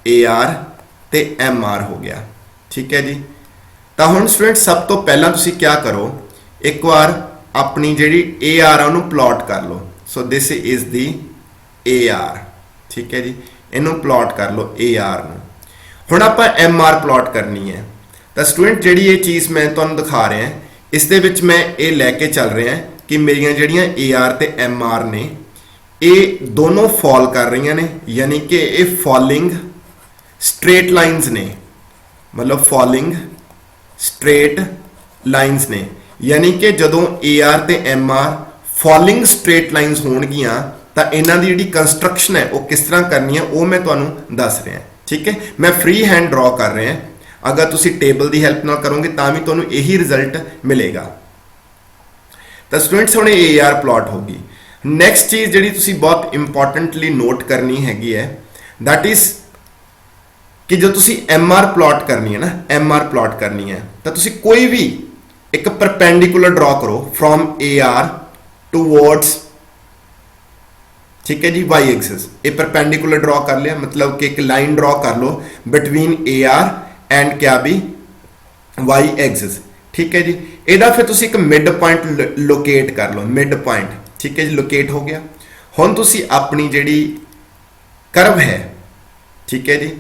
AR ਤੇ MR ਹੋ ਗਿਆ। ਠੀਕ ਹੈ ਜੀ। ਤਾਂ ਹੁਣ ਸਟੂਡੈਂਟ ਸਭ ਤੋਂ ਪਹਿਲਾਂ ਤੁਸੀਂ ਕੀ ਕਰੋ, ਇੱਕ ਵਾਰ ਆਪਣੀ ਜਿਹੜੀ AR ਆ ਉਹਨੂੰ ਪਲਾਟ ਕਰ ਲਓ। ਸੋ ਦਿਸ ਇਜ਼ ਦੀ AR। ਠੀਕ ਹੈ ਜੀ। ਇਹਨੂੰ ਪਲਾਟ ਕਰ ਲਓ AR ਨੂੰ। ਹੁਣ ਆਪਾਂ MR ਪਲਾਟ ਕਰਨੀ ਹੈ। ਤਾਂ ਸਟੂਡੈਂਟ ਜਿਹੜੀ ਇਹ ਚੀਜ਼ ਮੈਂ ਤੁਹਾਨੂੰ ਦਿਖਾ ਰਿਹਾ ਇਸ ਦੇ ਵਿੱਚ ਮੈਂ ਇਹ ਲੈ ਕੇ ਚੱਲ ਰਿਹਾ ਕਿ ਮੇਰੀਆਂ ਜਿਹੜੀਆਂ AR ਤੇ MR ਨੇ ਇਹ ਦੋਨੋਂ ਫਾਲ ਕਰ ਰਹੀਆਂ ਨੇ, ਯਾਨੀ ਕਿ ਇਹ ਫਾਲਿੰਗ ਸਟ੍ਰੇਟ ਲਾਈਨਸ ਨੇ, ਮਤਲਬ ਫਾਲਿੰਗ ਸਟ੍ਰੇਟ ਲਾਈਨਸ ਨੇ। ਯਾਨੀ ਕਿ ਜਦੋਂ AR ਤੇ MR ਫਾਲਿੰਗ ਸਟ੍ਰੇਟ ਲਾਈਨਸ ਹੋਣਗੀਆਂ ਤਾਂ ਇਹਨਾਂ ਦੀ ਜਿਹੜੀ ਕੰਸਟਰਕਸ਼ਨ ਹੈ ਉਹ ਕਿਸ ਤਰ੍ਹਾਂ ਕਰਨੀ ਹੈ ਉਹ ਮੈਂ ਤੁਹਾਨੂੰ ਦੱਸ ਰਿਹਾ। ਠੀਕ ਹੈ। ਮੈਂ ਫ੍ਰੀ ਹੈਂਡ ਡਰਾ ਕਰ ਰਿਹਾ। ਅਗਰ ਤੁਸੀਂ ਟੇਬਲ ਦੀ ਹੈਲਪ ਨਾਲ ਕਰੋਗੇ ਤਾਂ ਵੀ ਤੁਹਾਨੂੰ ਇਹੀ ਰਿਜ਼ਲਟ ਮਿਲੇਗਾ। ਤਾਂ ਸਟੂਡੈਂਟਸ ਹੁਣ AR ਪਲਾਟ ਹੋਗੀ। ਨੈਕਸਟ ਚੀਜ਼ ਜਿਹੜੀ ਤੁਸੀਂ ਬਹੁਤ ਇੰਪੋਰਟੈਂਟਲੀ ਨੋਟ ਕਰਨੀ ਹੈਗੀ ਹੈ, ਦੈਟ ਇਜ਼ ਕਿ ਜੋ ਤੁਸੀਂ MR ਪਲਾਟ ਕਰਨੀ ਹੈ ਨਾ, MR ਪਲਾਟ ਕਰਨੀ ਹੈ ਤਾਂ ਤੁਸੀਂ ਕੋਈ ਵੀ ਇੱਕ ਪਰਪੈਂਡੀਕੂਲਰ ਡਰਾ ਕਰੋ ਫਰੋਮ AR ਟੂਵਰਡਸ, ਠੀਕ ਹੈ ਜੀ, Y ਐਕਸਿਸ। ਇਹ ਪਰਪੈਂਡੀਕੂਲਰ ਡਰਾ ਕਰ ਲਿਆ, ਮਤਲਬ ਕਿ ਇੱਕ ਲਾਈਨ ਡਰਾ ਕਰ ਲਓ ਬਿਟਵੀਨ AR ਐਂਡ ਕਿਆ ਵੀ Y ਐਕਸਿਸ। ਠੀਕ ਹੈ ਜੀ। ਇਹਦਾ ਫਿਰ ਤੁਸੀਂ ਇੱਕ ਮਿਡ ਪੁਆਇੰਟ ਲੋਕੇਟ ਕਰ ਲਓ, ਮਿਡ ਪੁਆਇੰਟ। ਠੀਕ ਹੈ ਜੀ, ਲੋਕੇਟ ਹੋ ਗਿਆ। ਹੁਣ ਤੁਸੀਂ ਆਪਣੀ ਜਿਹੜੀ ਕਰਵ ਹੈ, ਠੀਕ ਹੈ ਜੀ,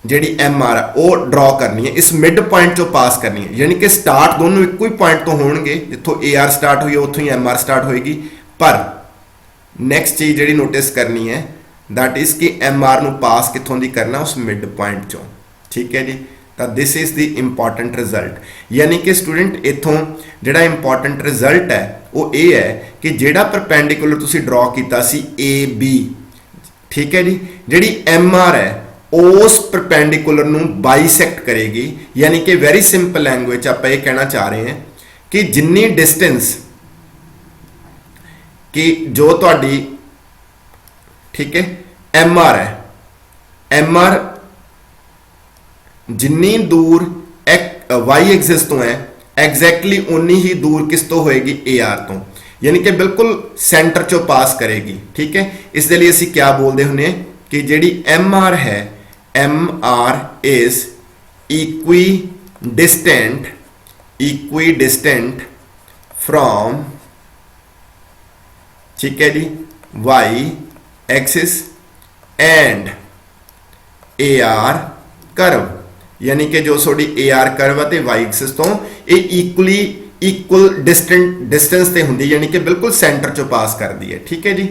ਜਿਹੜੀ एम आर है वो ड्रॉ करनी है, इस मिड पॉइंट चो पास करनी है, यानी कि स्टार्ट दोनों एक ही पॉइंट तो होणगे, जिथों ए आर स्टार्ट हुई उत्थों ही एम आर स्टार्ट होएगी। पर नैक्सट चीज़ जी नोटिस करनी है दैट इज़ कि एम आर नूं पास कित्थों दी करना, उस मिड पॉइंट चों। ठीक है जी, तो this is the important result, यानी कि स्टूडेंट इत्थों जिहड़ा इंपॉर्टेंट रिजल्ट है वो ये है कि जिहड़ा परपेंडिकुलर तुसीं ड्रॉ कीता सी ए बी, ठीक है जी, जिहड़ी एम आर है उस परपेंडिकुलर नूं बाइसैक्ट करेगी, यानी कि वेरी सिंपल लैंग्वेज आप ये कहना चाह रहे हैं कि जिन्नी डिस्टेंस कि जो तुहाडी, ठीक है, एम आर है, एम आर जिन्नी दूर वाई एक्सिस तो है एग्जैक्टली उन्नी ही दूर किस तो होएगी, ए आर तो, यानी कि बिल्कुल सेंटर चो पास करेगी। ठीक है, इस लिए असीं क्या बोलते हुंदे कि जिहड़ी एम आर है, M R is equi from, ठीक है जी, Y axis and A R curve, यानी कि जो थोड़ी ए आर कर्व है वाई एक्सिस तो ये इक्वल डिस्टेंस ते हुंदी, यानी कि बिल्कुल सेंटर चो पास कर दी है। ठीक है जी,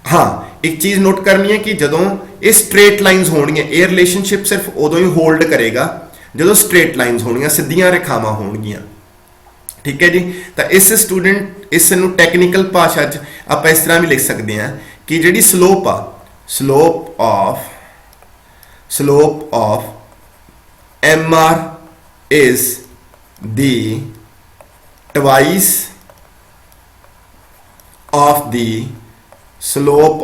हाँ एक चीज़ नोट करनी है कि जदों ये स्ट्रेट लाइनस होणगियां, ये रिलेशनशिप सिर्फ उदों ही होल्ड करेगा जदों स्ट्रेट लाइनस होणगियां, सीधियां रेखावां होणगियां। ठीक है जी, तो इस स्टूडेंट इस नूं टैक्नीकल भाषा च आप इस तरह भी लिख सकते हैं कि जिहड़ी स्लोप आ, slope of M R is the twice of the slope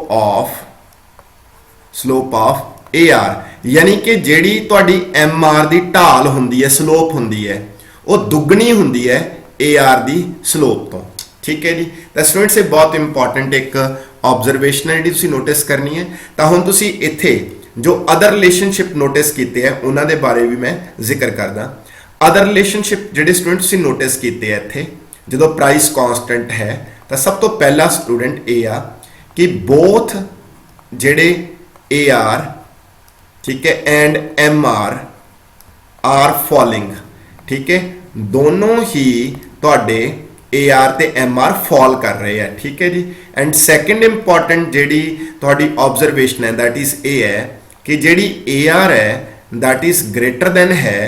of A R, यानी कि जिहड़ी तुहाडी एम आर की ढाल हुंदी है, स्लोप हुंदी है, वो दुगनी हुंदी है ए आर की स्लोप तो। ठीक है जी, तो स्टूडेंट्स ये बहुत इंपॉर्टेंट एक ऑब्जरवेशन है जी नोटिस करनी है। तो हुण तुसीं इत्थे जो अदर रिलेशनशिप नोटिस कीते हैं उन्हां दे बारे भी मैं जिक्र करदा। अदर रिलेशनशिप जिहड़े स्टूडेंट तुसीं नोटिस कीते हैं इत्थे, जदों प्राइस कॉन्स्टेंट है, तो सब तो पहला स्टूडेंट ये आ कि बोथ जिहड़े ए आर, ठीक है, एंड एम आर फॉलिंग। ठीक है, दोनों ही तुहाडे ए आर ते एम आर फॉल कर रहे हैं। ठीक है जी, एंड सैकेंड इंपॉर्टेंट जिहड़ी तुहाडी ऑब्जरवेशन है दैट इज ए है कि जिहड़ी ए आर है दैट इज ग्रेटर देन है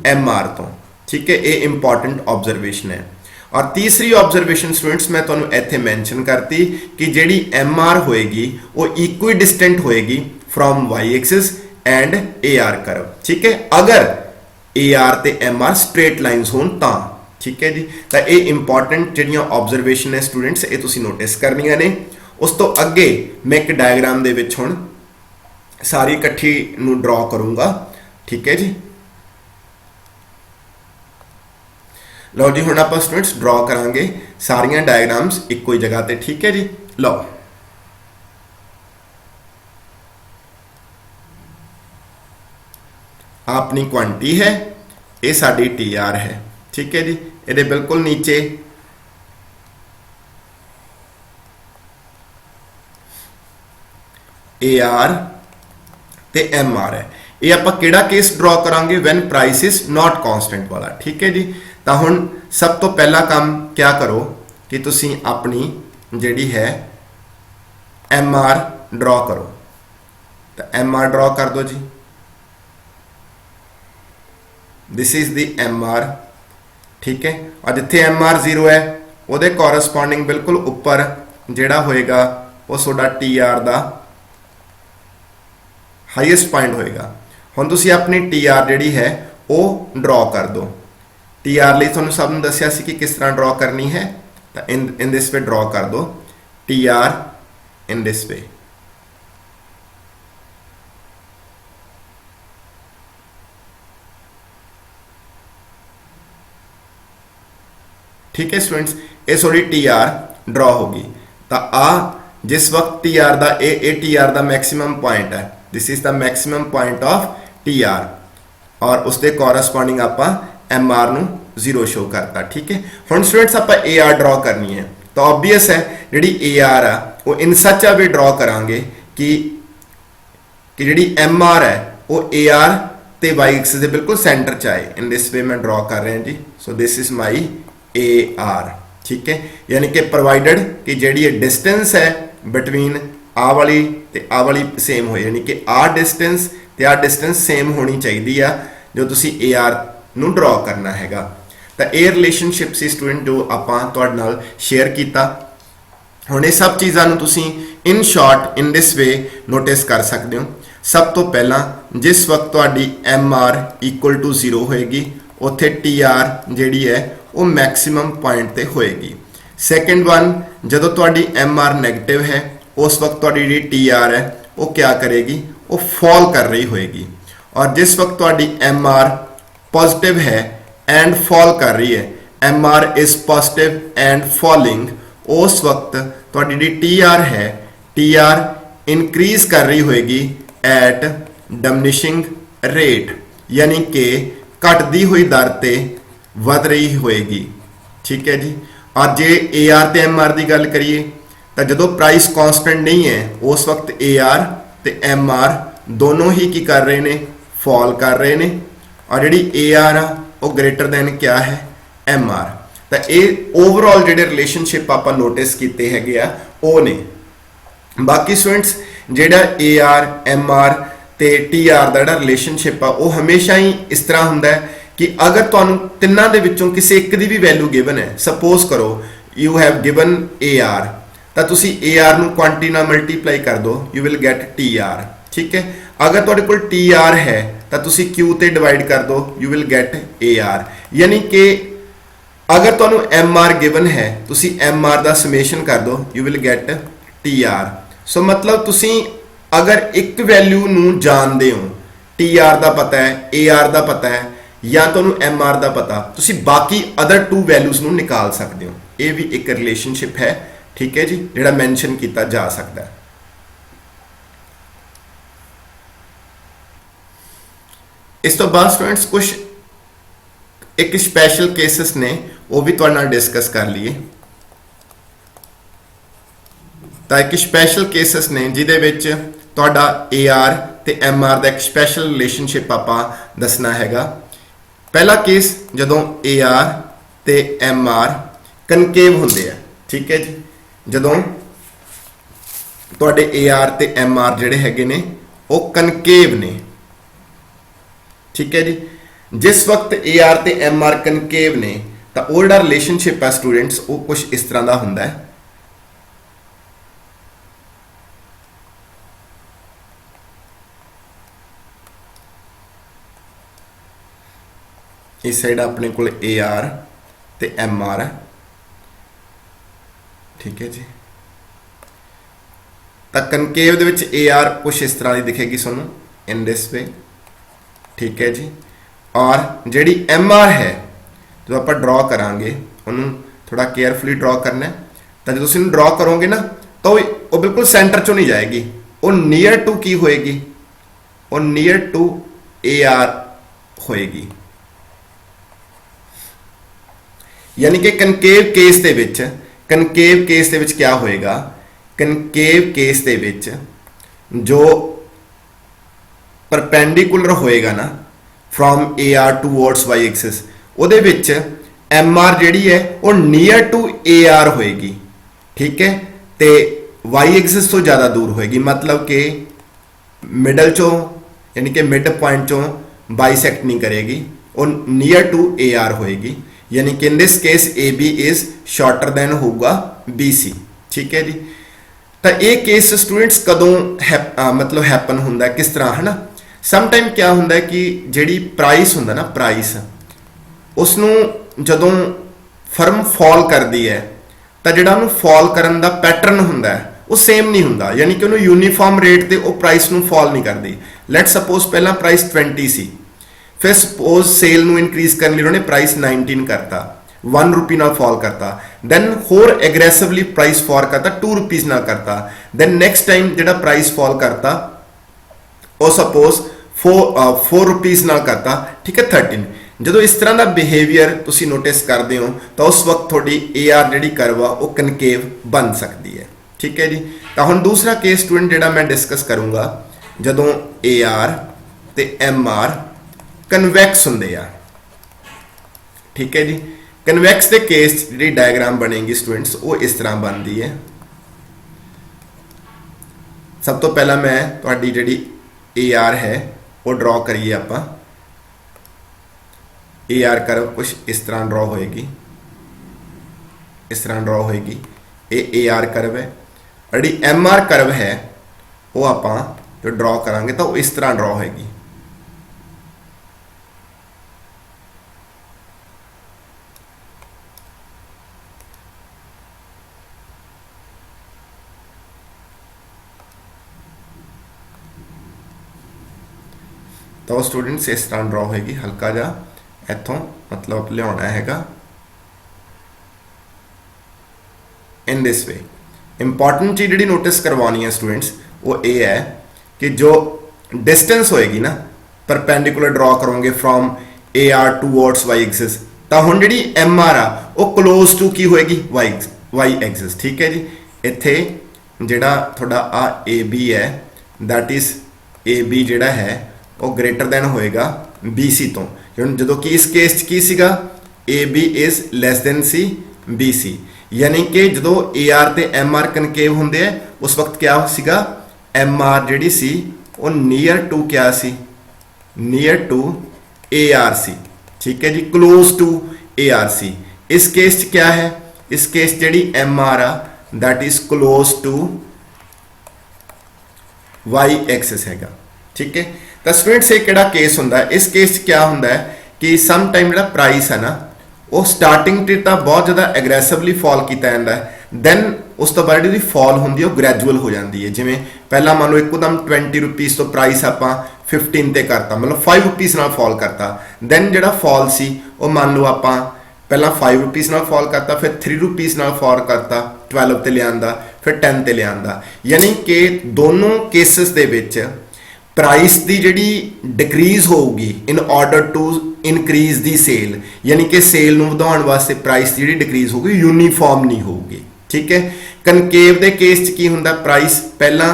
एम आर तो। ठीक है, ये इंपॉर्टेंट ऑब्जरवेशन है। और तीसरी ऑब्जरवेशन स्टूडेंट्स मैं तुहानूं इत्थे मैंशन करती कि जिहड़ी एम आर होएगी वो इक्वी डिस्टेंट होएगी from Y axis and A R curve. ठीक है, अगर ए आर ते एम आर स्ट्रेट लाइनस होण तां। ठीक है जी, तो ये इंपॉर्टेंट जिहड़ियां ऑब्जरवेशन है स्टूडेंट्स ये तुसीं नोटिस करनियां ने। उस तो अगे मैं एक डायग्राम दे विच हुण सारी इकट्ठी नूं ड्रॉ करूंगा। ठीक है जी, लो जी हुण आपां स्टूडेंट्स ड्रॉ करांगे सारियां डायग्राम्स इक्को ही जगह ते। ठीक है जी, लो अपनी क्वांटिटी है, ये साडी टी आर है। ठीक है जी, ये बिल्कुल नीचे ए आर ते एम आर है। ये आपां किहड़ा केस ड्रॉ करांगे when price is not constant वाला। ठीक है जी, तो हुण सब तो पहला काम क्या करो कि तुसीं अपनी जिहड़ी है एम आर ड्रॉ करो। तो एम आर ड्रॉ कर दो जी, this is the M R. ठीक है, और जिथे एम आर 0 है वो कॉरस्पॉन्डिंग बिल्कुल उपर जिहड़ा होएगा वो तुहाडा टी आर दा हाईएस्ट पॉइंट होएगा। हुण तुसीं अपनी टी आर जिहड़ी है वो ड्रॉ कर दो। टी आर लिए तुहानूं सब नूं दस्सिया सी कि किस तरह ड्रॉ करनी है, तो इन दिस वे ड्रॉ कर दो T R in this way. ठीक है स्टूडेंट्स, ये थोड़ी टी आर ड्रॉ होगी। तो आ जिस वक्त टी आर दा ए टी आर दा मैक्सिमम पॉइंट है, this is the maximum point of T R, और उसके कॉरस्पॉन्डिंग आपां एम आर नूं 0 शो करता। ठीक है, हुण स्टूडेंट्स आपां ए आर ड्रॉ करनी है, तो ऑब्वियस है जिहड़ी ए आर आ वो इन सच आ वे ड्रॉ करांगे कि जिहड़ी एम आर है वो ए आर ਤੇ y एक्सिस ਦੇ ਬਿਲਕੁਲ ਸੈਂਟਰ 'ਚ ਆਏ। ਇਨ ਦਿਸ ਵੇ ਮੈਂ ਡਰਾ ਕਰ ਰਿਹਾ ਜੀ। ਸੋ ਦਿਸ ਇਜ਼ ਮਾਈ AR, ਠੀਕ ਹੈ। ਯਾਨੀ ਕਿ ਪ੍ਰੋਵਾਈਡਡ ਕਿ ਜਿਹੜੀ ਇਹ ਡਿਸਟੈਂਸ ਹੈ ਬਿਟਵੀਨ ਆ ਵਾਲੀ ਤੇ ਆ ਵਾਲੀ ਸੇਮ ਹੋਏ, ਯਾਨੀ ਕਿ ਆ ਡਿਸਟੈਂਸ ਤੇ ਆ ਡਿਸਟੈਂਸ ਸੇਮ ਹੋਣੀ ਚਾਹੀਦੀ ਆ ਜੋ ਤੁਸੀਂ AR ਨੂੰ ਡਰਾ ਕਰਨਾ ਹੈਗਾ। ਤਾਂ ਇਹ ਰਿਲੇਸ਼ਨਸ਼ਿਪ ਸੀ ਸਟੂਡੈਂਟ ਜੋ ਆਪਾਂ ਤੁਹਾਡੇ ਨਾਲ ਸ਼ੇਅਰ ਕੀਤਾ। ਹੁਣ ਇਹ ਸਭ ਚੀਜ਼ਾਂ ਨੂੰ ਤੁਸੀਂ ਇਨ ਸ਼ਾਰਟ ਇਨ ਦਿਸ ਵੇ ਨੋਟਿਸ ਕਰ ਸਕਦੇ ਹੋ। ਸਭ ਤੋਂ ਪਹਿਲਾਂ ਜਿਸ ਵਕਤ ਤੁਹਾਡੀ MR ਇਕੁਅਲ ਟੂ 0 ਹੋਏਗੀ ਉੱਥੇ TR ਜਿਹੜੀ ਹੈ ਉਹ ਮੈਕਸਿਮਮ ਪੁਆਇੰਟ ਤੇ ਹੋਏਗੀ। ਸੈਕੰਡ ਵਨ, ਜਦੋਂ ਤੁਹਾਡੀ MR ਨੈਗੇਟਿਵ ਹੈ ਉਸ ਵਕਤ ਤੁਹਾਡੀ ਜਿਹੜੀ TR ਹੈ ਉਹ ਕਿਆ ਕਰੇਗੀ, ਉਹ ਫॉल ਕਰ ਰਹੀ ਹੋਏਗੀ। ਔਰ ਜਿਸ ਵਕਤ ਤੁਹਾਡੀ MR ਪੋਜ਼ਿਟਿਵ ਹੈ ਐਂਡ ਫॉल ਕਰ ਰਹੀ ਹੈ, MR ਇਜ਼ ਪੋਜ਼ਿਟਿਵ ਐਂਡ ਫॉलिंग, ਉਸ ਵਕਤ ਤੁਹਾਡੀ ਜਿਹੜੀ TR ਹੈ TR ਇਨਕਰੀਜ਼ ਕਰ ਰਹੀ ਹੋਏਗੀ ਐਟ ਡਿਮਿਨਿਸ਼ਿੰਗ ਰੇਟ, ਯਾਨੀ ਕਿ ਘਟਦੀ ਹੋਈ ਦਰ ਤੇ ਵਧ ਰਹੀ ਹੋਏਗੀ, ਠੀਕ ਹੈ ਜੀ। ਔਰ ਜੇ AR ਤੇ MR ਦੀ ਗੱਲ ਕਰੀਏ ਤਾਂ ਜਦੋਂ ਪ੍ਰਾइस ਕਾਂਸਟੈਂਟ ਨਹੀਂ ਹੈ ਉਸ ਵਕਤ AR ਤੇ MR ਦੋਨੋਂ ਹੀ ਕੀ ਕਰ ਰਹੇ ਨੇ, ਫॉल ਕਰ ਰਹੇ ਨੇ। ਔਰ ਜਿਹੜੀ AR ਆ ਉਹ ਗ੍ਰੇਟਰ ਦੈਨ ਕਿਆ ਹੈ, MR। ਤਾਂ ਇਹ ਓਵਰਆਲ ਜਿਹੜੇ ਰਿਲੇਸ਼ਨਸ਼ਿਪ ਆਪਾਂ ਨੋਟਿਸ ਕੀਤੇ ਹੈਗੇ ਆ ਉਹ ਨੇ। ਬਾਕੀ ਸਟੂਡੈਂਟਸ ਜਿਹੜਾ AR MR ਤੇ TR ਦਾ ਜਿਹੜਾ ਰਿਲੇਸ਼ਨਸ਼ਿਪ ਆ ਉਹ ਹਮੇਸ਼ਾ ਹੀ ਇਸ ਤਰ੍ਹਾਂ ਹੁੰਦਾ ਹੈ ਕਿ ਅਗਰ ਤੁਹਾਨੂੰ ਤਿੰਨਾਂ ਦੇ ਵਿੱਚੋਂ ਕਿਸੇ ਇੱਕ ਦੀ ਵੀ ਵੈਲਿਊ ਗਿਵਨ ਹੈ, ਸਪੋਜ਼ ਕਰੋ ਯੂ ਹੈਵ ਗਿਵਨ AR, ਤਾਂ ਤੁਸੀਂ AR ਨੂੰ ਕੁਆਂਟੀਟੀ ਨਾਲ ਮਲਟੀਪਲਾਈ ਕਰ ਦਿਓ, ਯੂ ਵਿਲ ਗੈਟ TR, ਠੀਕ ਹੈ। ਅਗਰ ਤੁਹਾਡੇ ਕੋਲ TR ਹੈ ਤਾਂ ਤੁਸੀਂ Q ਤੇ ਡਿਵਾਈਡ ਕਰ ਦਿਓ, ਯੂ ਵਿਲ ਗੈਟ AR। ਯਾਨੀ ਕਿ ਅਗਰ ਤੁਹਾਨੂੰ MR ਗਿਵਨ ਹੈ ਤੁਸੀਂ MR ਦਾ ਸਮੇਸ਼ਨ ਕਰ ਦਿਓ, ਯੂ ਵਿਲ ਗੈਟ TR। ਸੋ ਮਤਲਬ ਤੁਸੀਂ ਅਗਰ ਇੱਕ ਵੈਲਿਊ ਨੂੰ ਜਾਣਦੇ ਹੋ, TR ਦਾ ਪਤਾ ਹੈ, AR ਦਾ ਪਤਾ ਹੈ ਜਾਂ ਤੁਹਾਨੂੰ MR ਦਾ ਪਤਾ, ਤੁਸੀਂ ਬਾਕੀ ਅਦਰ ਟੂ ਵੈਲਿਊਜ਼ ਨੂੰ ਨਿਕਾਲ ਸਕਦੇ ਹੋ। ਇਹ ਵੀ ਇੱਕ ਰਿਲੇਸ਼ਨਸ਼ਿਪ ਹੈ, ਠੀਕ ਹੈ ਜੀ, ਜਿਹੜਾ ਮੈਂਸ਼ਨ ਕੀਤਾ ਜਾ ਸਕਦਾ ਹੈ। ਇਸ ਤੋਂ ਬਾਅਦ ਸਟੂਡੈਂਟਸ ਕੁਝ ਇੱਕ ਸਪੈਸ਼ਲ ਕੇਸਿਸ ਨੇ ਉਹ ਵੀ ਤੁਹਾਡੇ ਨਾਲ ਡਿਸਕਸ ਕਰ ਲਈਏ। ਤਾਂ ਇੱਕ ਸਪੈਸ਼ਲ ਕੇਸਿਸ ਨੇ ਜਿਹਦੇ ਵਿੱਚ ਤੁਹਾਡਾ AR ਤੇ MR ਦਾ ਇੱਕ ਸਪੈਸ਼ਲ ਰਿਲੇਸ਼ਨਸ਼ਿਪ ਆਪਾਂ ਦੱਸਣਾ ਹੈਗਾ। ਪਹਿਲਾ ਕੇਸ ਜਦੋਂ AR ਤੇ MR ਕਨਕੇਵ ਹੁੰਦੇ ਆ, ਠੀਕ ਹੈ ਜੀ। ਜਦੋਂ ਤੁਹਾਡੇ AR ਤੇ MR ਜਿਹੜੇ ਹੈਗੇ ਨੇ ਉਹ ਕਨਕੇਵ ਨੇ, ਠੀਕ ਹੈ ਜੀ। ਜਿਸ ਵਕਤ AR ਤੇ MR ਕਨਕੇਵ ਨੇ ਤਾਂ ਉਹ ਜਿਹੜਾ ਰਿਲੇਸ਼ਨਸ਼ਿਪ ਹੈ ਸਟੂਡੈਂਟਸ ਉਹ ਕੁਝ ਇਸ ਤਰ੍ਹਾਂ ਦਾ ਹੁੰਦਾ ਹੈ। ਇਸ ਸਾਈਡ ਆਪਣੇ ਕੋਲ AR ਤੇ MR ਹੈ, ਠੀਕ ਹੈ ਜੀ। ਤਾਂ ਕਨਕੇਵ ਦੇ ਵਿੱਚ AR ਕੁਝ ਇਸ ਤਰ੍ਹਾਂ ਦੀ ਦਿਖੇਗੀ ਤੁਹਾਨੂੰ ਇਨ ਦਿਸ ਵੇ, ਠੀਕ ਹੈ ਜੀ। ਔਰ ਜਿਹੜੀ MR ਹੈ ਜਦੋਂ ਆਪਾਂ ਡਰਾ ਕਰਾਂਗੇ ਉਹਨੂੰ ਥੋੜਾ ਕੇਅਰਫੁਲੀ ਡਰਾ ਕਰਨਾ ਹੈ। ਤਾਂ ਜਦੋਂ ਤੁਸੀਂ ਇਹਨੂੰ ਡਰਾ ਕਰੋਗੇ ਨਾ ਤਾਂ ਉਹ ਬਿਲਕੁਲ ਸੈਂਟਰ ਚੋਂ ਨਹੀਂ ਜਾਏਗੀ, ਉਹ ਨੀਅਰ ਟੂ ਕੀ ਹੋਏਗੀ, ਉਹ ਨੀਅਰ ਟੂ AR ਹੋਏਗੀ। ਯਾਨੀ ਕਿ ਕਨਕੇਵ ਕੇਸ ਦੇ ਵਿੱਚ ਕਿਆ ਹੋਏਗਾ, ਕਨਕੇਵ ਕੇਸ ਦੇ ਵਿੱਚ ਜੋ ਪਰਪੈਂਡੀਕੂਲਰ ਹੋਏਗਾ ਨਾ from AR towards y axis, ਉਹਦੇ ਵਿੱਚ MR ਜਿਹੜੀ ਹੈ ਉਹ ਨੀਅਰ ਟੂ AR ਹੋਏਗੀ, ਠੀਕ ਹੈ, ਤੇ y axis ਤੋਂ ਜ਼ਿਆਦਾ ਦੂਰ ਹੋਏਗੀ। ਮਤਲਬ ਕਿ ਮਿਡਲ ਚੋਂ ਯਾਨੀ ਕਿ ਮਿਡ ਪੁਆਇੰਟ ਚੋਂ ਬਾਈਸੈਕਟ ਨਹੀਂ ਕਰੇਗੀ, ਉਹ ਨੀਅਰ ਟੂ AR ਹੋਏਗੀ। यानी कि in this case AB is shorter than होगा BC, ठीक है जी। तो ये केस स्टूडेंट्स कदों मतलब हैपन होंदा है किस तरह है ना, सम टाइम क्या होंदा है कि जिहड़ी प्राइस होंदा ना प्राइस उसनूं जदों फर्म फॉल करती है तो जिहड़ा उहनूं फॉल करन दा पैटर्न होंदा है वो सेम नहीं होंदा, यानी कि उन्होंने यूनीफॉर्म रेट ते वो प्राइस नूं फॉल नहीं करती। लेट सपोज पहला प्राइस 20 सी, फिर सपोज सेल नूं इनक्रीज करने लिए उन्होंने प्राइस 19 करता, 1 रुपी नाल फॉल करता, दैन होर एग्रेसिवली प्राइस फॉल करता 2 रुपीज़ नाल करता, दैन नैक्सट टाइम जिहड़ा प्राइस फॉल करता वो सपोज 4 रुपीज़ नाल करता, ठीक है 13। जो इस तरह का बिहेवियर तुसी नोटिस करते हो तो उस वक्त थोड़ी AR जिहड़ी कर्व आ वो कनकेव बन सकती है, ठीक है जी। तो हुण दूसरा केस स्टूडेंट जिहड़ा मैं डिस्कस करूँगा जदों AR ते MR ਕਨਵੈਕਸ ਹੁੰਦੇ ਆ। ठीक है जी, कन्वैक्स के केस जी डायग्राम बनेगी स्टूडेंट्स वो इस तरह बनती है। सब तो पहला मैं थोड़ी जी AR है वो ड्रॉ करिए आप। AR कर्व कुछ इस तरह ड्रॉ होएगी, इस तरह ड्रॉ होएगी। ये AR कर्व है। और जी MR कर्व है वो आप जो ड्रॉ करांगे तो इस तरह ड्रॉ होएगी। तो स्टूडेंट्स इस तरह ड्रॉ होएगी, हल्का जा इथों मतलब लियाना हैगा इन दिस वे। इंपॉर्टेंट चीज जी नोटिस करवानी है स्टूडेंट्स वो ये है कि जो डिस्टेंस होएगी ना परपेंडिकुलर ड्रॉ करोगे from AR towards Y axis, तो हुण जी MR आ वो क्लोज टू की होएगी Y एक्सिस। ठीक है जी, इत्थे जिहड़ा थोड़ा आ AB है दैट इज AB जिहड़ा है वो ग्रेटर दैन होएगा BC तो। जो कि इस केस की सीगा AB is less than C BC, यानी कि जो AR ते MR कनकेव होंदे है उस वक्त क्या सीगा MR जिहड़ी सी वो नीयर टू क्या सी, नीयर टू AR सी। ठीक है जी, क्लोज टू AR सी। इस केस च क्या है, इस केस जिहड़ी MR आ that is close to Y axis हैगा। ठीक है, तो स्टूडेंट्स एक किहड़ा केस हुंदा है, इस केस क्या हुंदा है कि सम टाइम जिहड़ा प्राइस है ना वो स्टार्टिंग ते तां बहुत ज़्यादा एग्रैसिवली फॉल किया जाता है, दैन उस तो बाद जिहड़ी फॉल हुंदी है वो ग्रैजुअल हो जाती है। जिवें पहला मान लो एकदम 20 रुपीज़ तो प्राइस आपां 15 ते करता, मतलब 5 रुपीज़ नाल फॉल करता। दैन जिहड़ा फॉल सी वो मान लो आपां पहला 5 रुपीज़ नाल फॉल करता, फिर 3 रुपीज़ नाल फॉल करता, 12 ते लिआंदा, फिर 10 ते लिआंदा। यानी कि दोनों केसेस दे विच प्राइस की जिहड़ी डिक्रीज होगी in order to increase the sale, यानी कि सेल नूं वधाउण वास्ते प्राइस की जिहड़ी डिक्रीज होगी यूनीफॉर्म नहीं होगी। ठीक है, कनकेव के केस च की हुंदा प्राइस पहला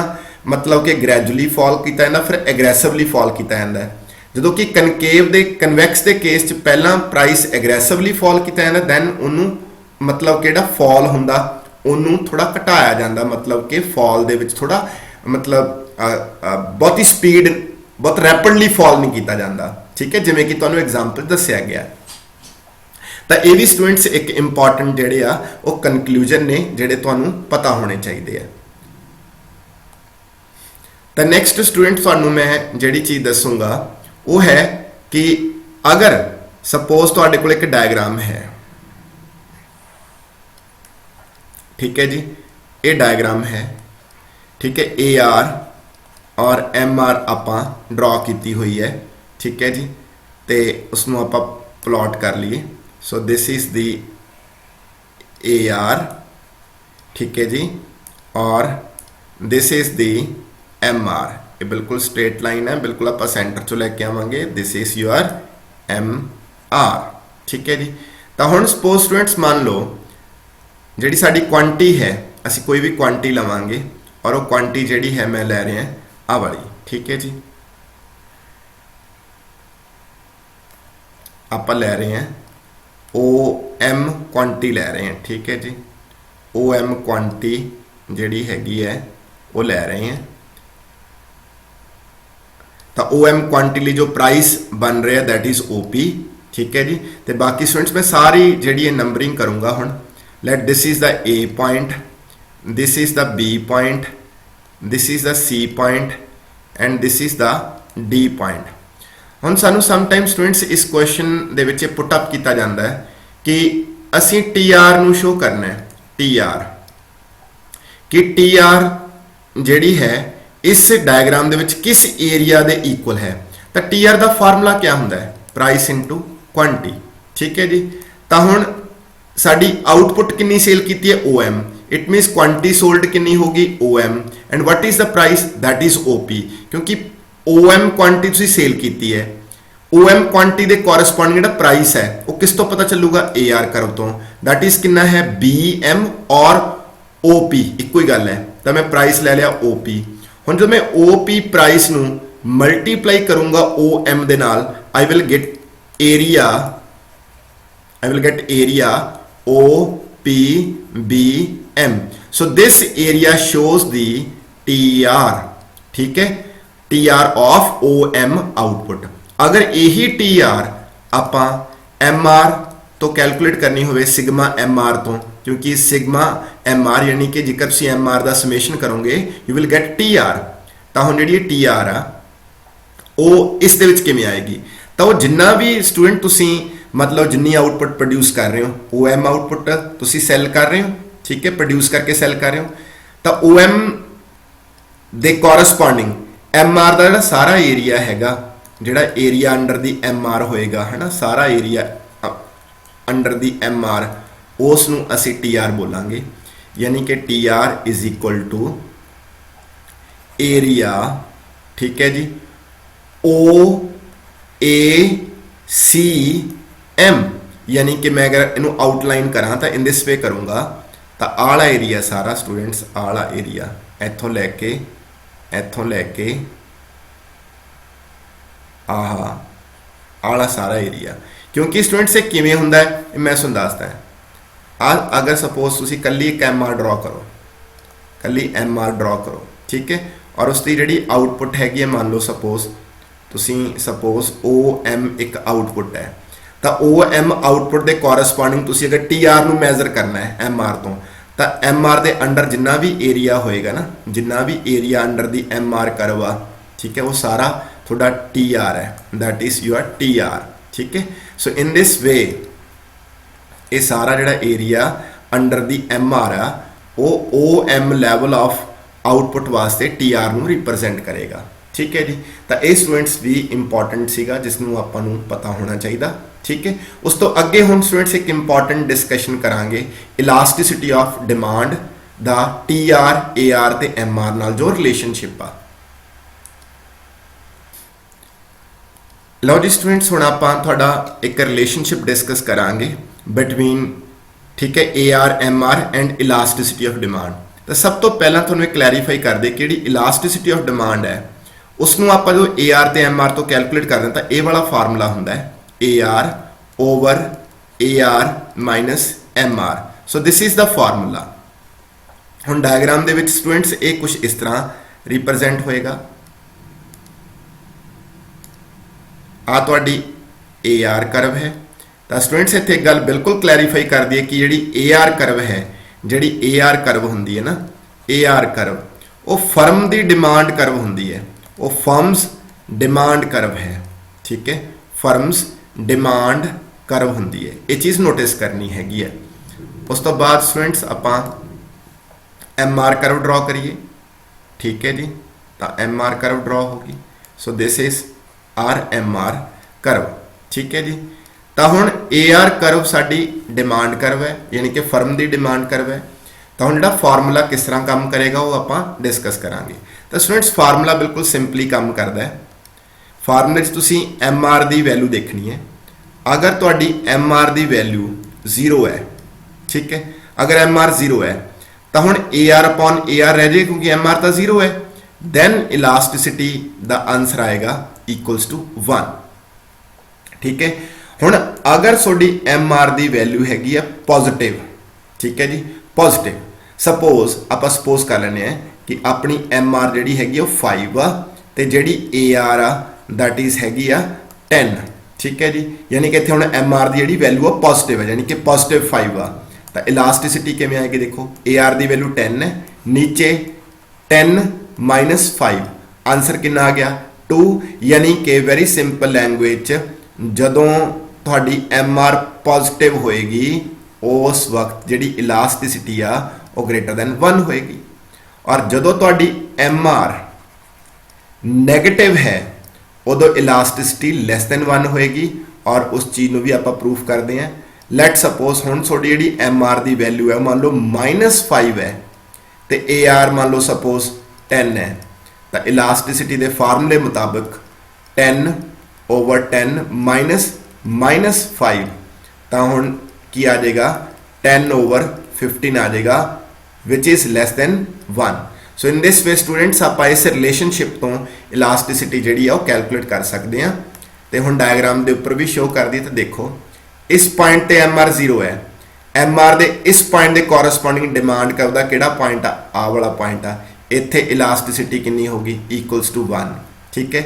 मतलब कि ग्रैजुअली फॉल किया जाता फिर एग्रैसिवली फॉल किया जाता है। जो कि कनकेव के कन्वैक्स के केस च पहला प्राइस एग्रैसिवली फॉल किया जाता दैन उन्होंने मतलब कि फॉल हुंदा उन्होंने थोड़ा घटाया जाता, मतलब कि फॉल दे विच थोड़ा मतलब बहुत ही स्पीड बहुत रैपिडली फॉल नहीं किया जाता। ठीक है, जिवें कि तुहानूं एग्जाम्पल दस्सिया गया। तो ये भी स्टूडेंट्स एक इंपॉर्टेंट जिहड़े आ वो कंक्लूजन ने जिहड़े तुहानूं पता होने चाहिए आ। तो नैक्सट स्टूडेंट तुहानूं मैं जिहड़ी चीज़ दसूँगा वो है कि अगर सपोज तुहाडे कोल एक डायग्राम है, ठीक है जी, ये डायग्राम है। ठीक है, AR और MR आपां ड्रॉ की हुई है। ठीक है जी, तो उसनों आपां प्लॉट कर लिए। So this is the AR, ठीक है जी, और दिस इज दी MR। ये बिल्कुल स्ट्रेट लाइन है, बिल्कुल आप सेंटर चो लैके आवांगे। This is your MR। ठीक है जी, तो हुण सपोज स्टूडेंट्स मान लो जिहड़ी साडी क्वांटी है असीं कोई भी क्वांटी लवांगे और वो क्वांटी जिहड़ी है मैं लै रहे हैं आ वाली। ठीक है जी, आप लै रहे हैं OM क्वांटी लै रहे हैं। ठीक है जी, OM क्वांटी जिहड़ी हैगी है वो लै रहे हैं। तो OM क्वांटी लिए जो प्राइस बन रहा है दैट इज OP। ठीक है जी, तो बाकी स्टूडेंट्स मैं सारी जिहड़ी नंबरिंग करूँगा हुण। Let this is the A point, this is the B point, this is the C point and this is the D point. हुण सानू समटाइम स्टूडेंट्स इस question they which put up किया जाता है कि असीं TR नू शो करना है। TR कि TR जिहड़ी है इस डायग्राम दे विच किस एरिया दे इक्वल है। तो TR का फार्मूला क्या हुंदा है, प्राइस इनटू क्वांटी। ठीक है जी, तो हुण साडी आउटपुट कितनी सेल की है OM, इट मीनस क्वांटी सोल्ड कितनी होगी OM and what is the price that is OP। क्योंकि OM क्वांटी तुसीं सेल की है, OM क्वांटी दे कोरस्पोंडिंग जिहड़ा प्राइस है वो किस तो पता चलूगा AR कर्व तो, दैट इज कितना है BM और OP इक्को ही गल है। तो मैं प्राइस ले लिया OP। हुण जो मैं OP प्राइस नूं मल्टीप्लाई करूंगा OM दे नाल I will get area OPBM. So this area shows the TR, ठीक है, TR of OM output. अगर यही TR ਆਪਾਂ MR तो कैलकुलेट करनी होवे सिग्मा MR तो, क्योंकि सिग्मा MR यानी कि जेकर तुसीं MR ਦਾ ਸਮੇਸ਼ਨ ਕਰੋਗੇ यू विल गेट TR, ਤਾਂ ਹੁਣ ਜਿਹੜੀ TR ਆ ਉਹ ਇਸ ਦੇ ਵਿੱਚ ਕਿਵੇਂ ਆਏਗੀ? ਤਾਂ ਉਹ ਜਿੰਨਾ ਵੀ ਸਟੂਡੈਂਟ ਤੁਸੀਂ मतलब जिन्नी आउटपुट प्रोड्यूस कर रहे हो, OM आउटपुट तुसी सेल कर रहे हो, ठीक है, प्रोड्यूस करके सेल कर रहे हो, तो OM दे कोरस्पॉन्डिंग MR का जो सारा एरिया हैगा, जिहड़ा एरिया अंडर दी MR होएगा है ना, सारा एरिया अंडर दी MR उस नूं असी TR बोलांगे, यानी कि TR is equal to area, ठीक है जी, OAC M, यानी कि मैं अगर इनू आउटलाइन करा तो इन दिस वे करूँगा तो आला एरिया सारा स्टूडेंट्स, आला एरिया इत्थों लैके आला सारा एरिया, क्योंकि स्टूडेंट्स ये किवें हुंदा है मैं तुहानूं दसदा है। अगर सपोज तुसीं कल्ली एक MR ड्रॉ करो, ठीक है, और उसकी जिहड़ी आउटपुट हैगी है, मान लो सपोज OM एक आउटपुट है, तो OM आउटपुट के कोरस्पॉन्डिंग तुसी अगर TR नूं मेजर करना है MR तो MR के अंडर जिन्ना भी एरिया होएगा ना, जिन्ना भी area under the MR curve आ, ठीक है, वो सारा थोड़ा TR है, दैट इज योर TR, ठीक है। सो इन दिस वे ये सारा जिहड़ा एरिया अंडर दी MR आ वो OM लैवल ऑफ आउटपुट वास्ते TR नूं रिप्रजेंट करेगा, ठीक है जी। तो ये स्टूडेंट्स भी इंपॉर्टेंट सीगा जिसनों आपां नूं पता होना चाहिए, ठीक है। उस तो अगे हुण स्टूडेंट्स एक इंपॉर्टेंट डिस्कशन करांगे इलास्टिसिटी ऑफ डिमांड दा TR AR ते MR नाल जो रिलेशनशिप आ। लो जी स्टूडेंट्स, हुण आपां तुहाडा एक रिलेशनशिप डिस्कस करांगे बिटवीन, ठीक है, AR MR and elasticity of demand. तो सब तो पहला तुहानूं एक क्लैरीफाई कर दे कि इलास्टिसिटी ऑफ डिमांड है उसनों आपां जो AR ते MR तो कैलकुलेट करते हैं, तो ये वाला फार्मूला हुंदा है AR over AR minus MR। So this is the formula. हुण डायग्राम दे विच स्टूडेंट्स ये कुछ इस तरह रिप्रजेंट होएगा, आ तुहाडी AR कर्व है। तो स्टूडेंट्स इत्थे एक गल बिल्कुल क्लैरीफाई कर दिए कि जिहड़ी AR कर्व है, जिहड़ी AR कर्व हुंदी है ना, AR कर्व वो फर्म दी डिमांड कर्व हुंदी है, वो फर्म्स डिमांड कर्व है, ठीक है, फर्म्स डिमांड कर्व होंदी है, ये चीज़ नोटिस करनी हैगी है। उस तो बाद स्टूडेंट्स आपां MR कर्व ड्रॉ करिए, ठीक है जी, तो MR कर्व ड्रॉ होगी। So this is RMR curve, ठीक है जी। तो हुण AR कर्व साडी डिमांड कर्व है, यानी कि फर्म की डिमांड कर्व है। तो हुण जिहड़ा फार्मूला किस तरह काम करेगा वो आपां डिस्कस करांगे। तो स्टूडेंट्स फार्मूला बिल्कुल सिंपली काम करता है। फार्मूले तुसी MR की वैल्यू देखनी है, अगर तुहाडी MR की वैल्यू 0 है, ठीक है, अगर MR 0 है तो हुण AR अपॉन AR रह जाए, क्योंकि MR तो 0 है, दैन इलास्टिसिटी का आंसर आएगा इक्वल्स टू 1, ठीक है। हुण अगर तुहाडी MR की वैल्यू हैगी है पॉजिटिव, ठीक है जी, पॉजिटिव, सपोज आप सपोज कर लेने कि अपनी MR जिहड़ी हैगी 5 आ ते जिहड़ी AR आ दैट इज हैगी 10, ठीक है जी, यानी कि इत्थे हुण MR की जिहड़ी वैल्यू आ पॉजिटिव है, यानी कि पॉजिटिव 5 आ, तो इलास्टिसिटी किवें आएगी देखो, AR की वैल्यू 10 है, नीचे 10 माइनस 5, आंसर कितना आ गया 2, यानी कि वेरी सिंपल लैंग्वेज जदों तुहाडी MR पॉजिटिव होएगी उस वक्त जिहड़ी इलास्टिसिटी आ वो ग्रेटर दैन 1 होएगी, और जदों तुहाडी MR नेगेटिव है उदों इलास्टिसिटी लैस दैन 1 होएगी, और उस चीज़ को भी आप प्रूफ करते हैं। लैट सपोज हुण तुहाडी जिहड़ी MR की वैल्यू है मान लो -5 है तो AR मान लो सपोज 10 है, तो इलास्टिसिटी के फार्मूले मुताबिक 10 ओवर 10 माइनस 5, तो हुण की आ जाएगा 10 ओवर 15 आ जाएगा which is less than 1। So in this way students आप इस रिलेशनशिप तो इलास्टिसिटी जिहड़ी है वो कैलकुलेट कर सकते हैं, तो हुण डायग्राम के उपर भी शो कर दी। तो देखो इस पॉइंट ते एम आर 0 है, एम आर दे इस पॉइंट के कॉरसपॉन्डिंग डिमांड करदा किहड़ा पॉइंट आ वाला पॉइंट आ, इत्थे इलास्टिसिटी कितनी होगी इक्वल्स टू 1। ठीक है,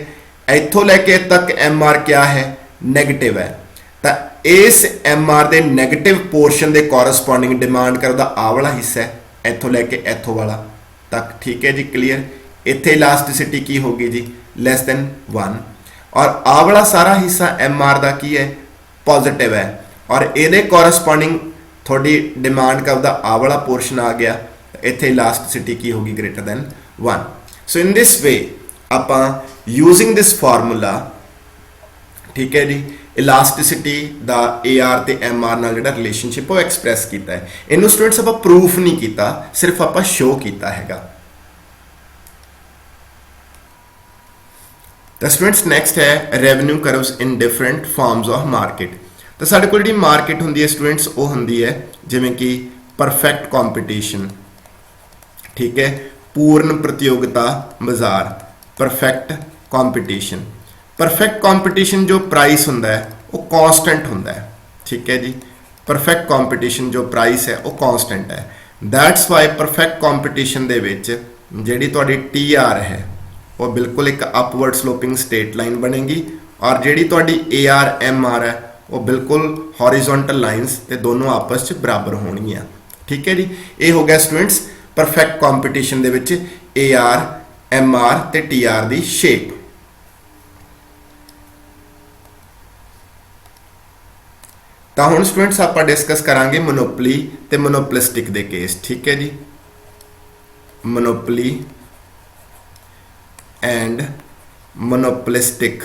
इत्थों लैके तक एम आर क्या है नैगेटिव है, तो इस एम आर दे नैगेटिव पोर्शन के कॉरसपॉन्डिंग डिमांड करदा आ वाला हिस्सा है, इत्थों लैके इत्थों वाला तक। ठीक है जी, क्लीयर। इत्थे इलास्टिसिटी की होगी जी लैस दैन 1, और आ वाला सारा हिस्सा एम आर का की है पॉजिटिव है, और ये कॉरसपॉन्डिंग थोड़ी डिमांड करदा आ वाला पोर्शन आ गया, इत्थे इलास्टिसिटी की होगी greater than 1। So in this वे आपां यूजिंग दिस फार्मूला, ठीक है जी, इलास्टिसिटी दा ए आर ते एम आर नाल जिहड़ा रिलेशनशिप वो एक्सप्रैस किया है। इनू स्टूडेंट्स आपां प्रूफ नहीं किया, सिर्फ आपां शो किया हैगा। तो स्टूडेंट्स नैक्सट है revenue curves in different forms of market. तो साडे कोल जिहड़ी मार्केट हुंदी है स्टूडेंट्स वो हुंदी है जिवें कि परफेक्ट कॉम्पीटिशन, ठीक है, पूर्ण प्रतियोगिता बाजार, परफेक्ट कॉम्पीटिशन। परफेक्ट कॉम्पीटिशन जो प्राइस हुंदा है वो कॉन्सटेंट हुंदा है। ठीक है जी, परफेक्ट कॉम्पीटिशन जो प्राइस है वो कॉन्सटेंट है। दैट्स वाई परफेक्ट कॉम्पीटिशन दे विच जिहड़ी तुहाडी टी आर है वो बिल्कुल एक अपवर्ड स्लोपिंग स्ट्रेट लाइन बनेगी, और जिहड़ी तुहाडी ए आर एम आर है वो बिल्कुल हॉरिजोंटल लाइनस ते दोनों आपस च बराबर होणगियां। ठीक है जी, ये हो गया स्टूडेंट्स परफेक्ट कॉम्पीटिशन दे विच ए आर एम आर ते टी आर दी शेप। तो हुण स्टूडेंट्स आपां डिस्कस करांगे मोनोपली ते मोनोपलिस्टिक दे केस। ठीक है जी, मोनोपली एंड मोनोपलिस्टिक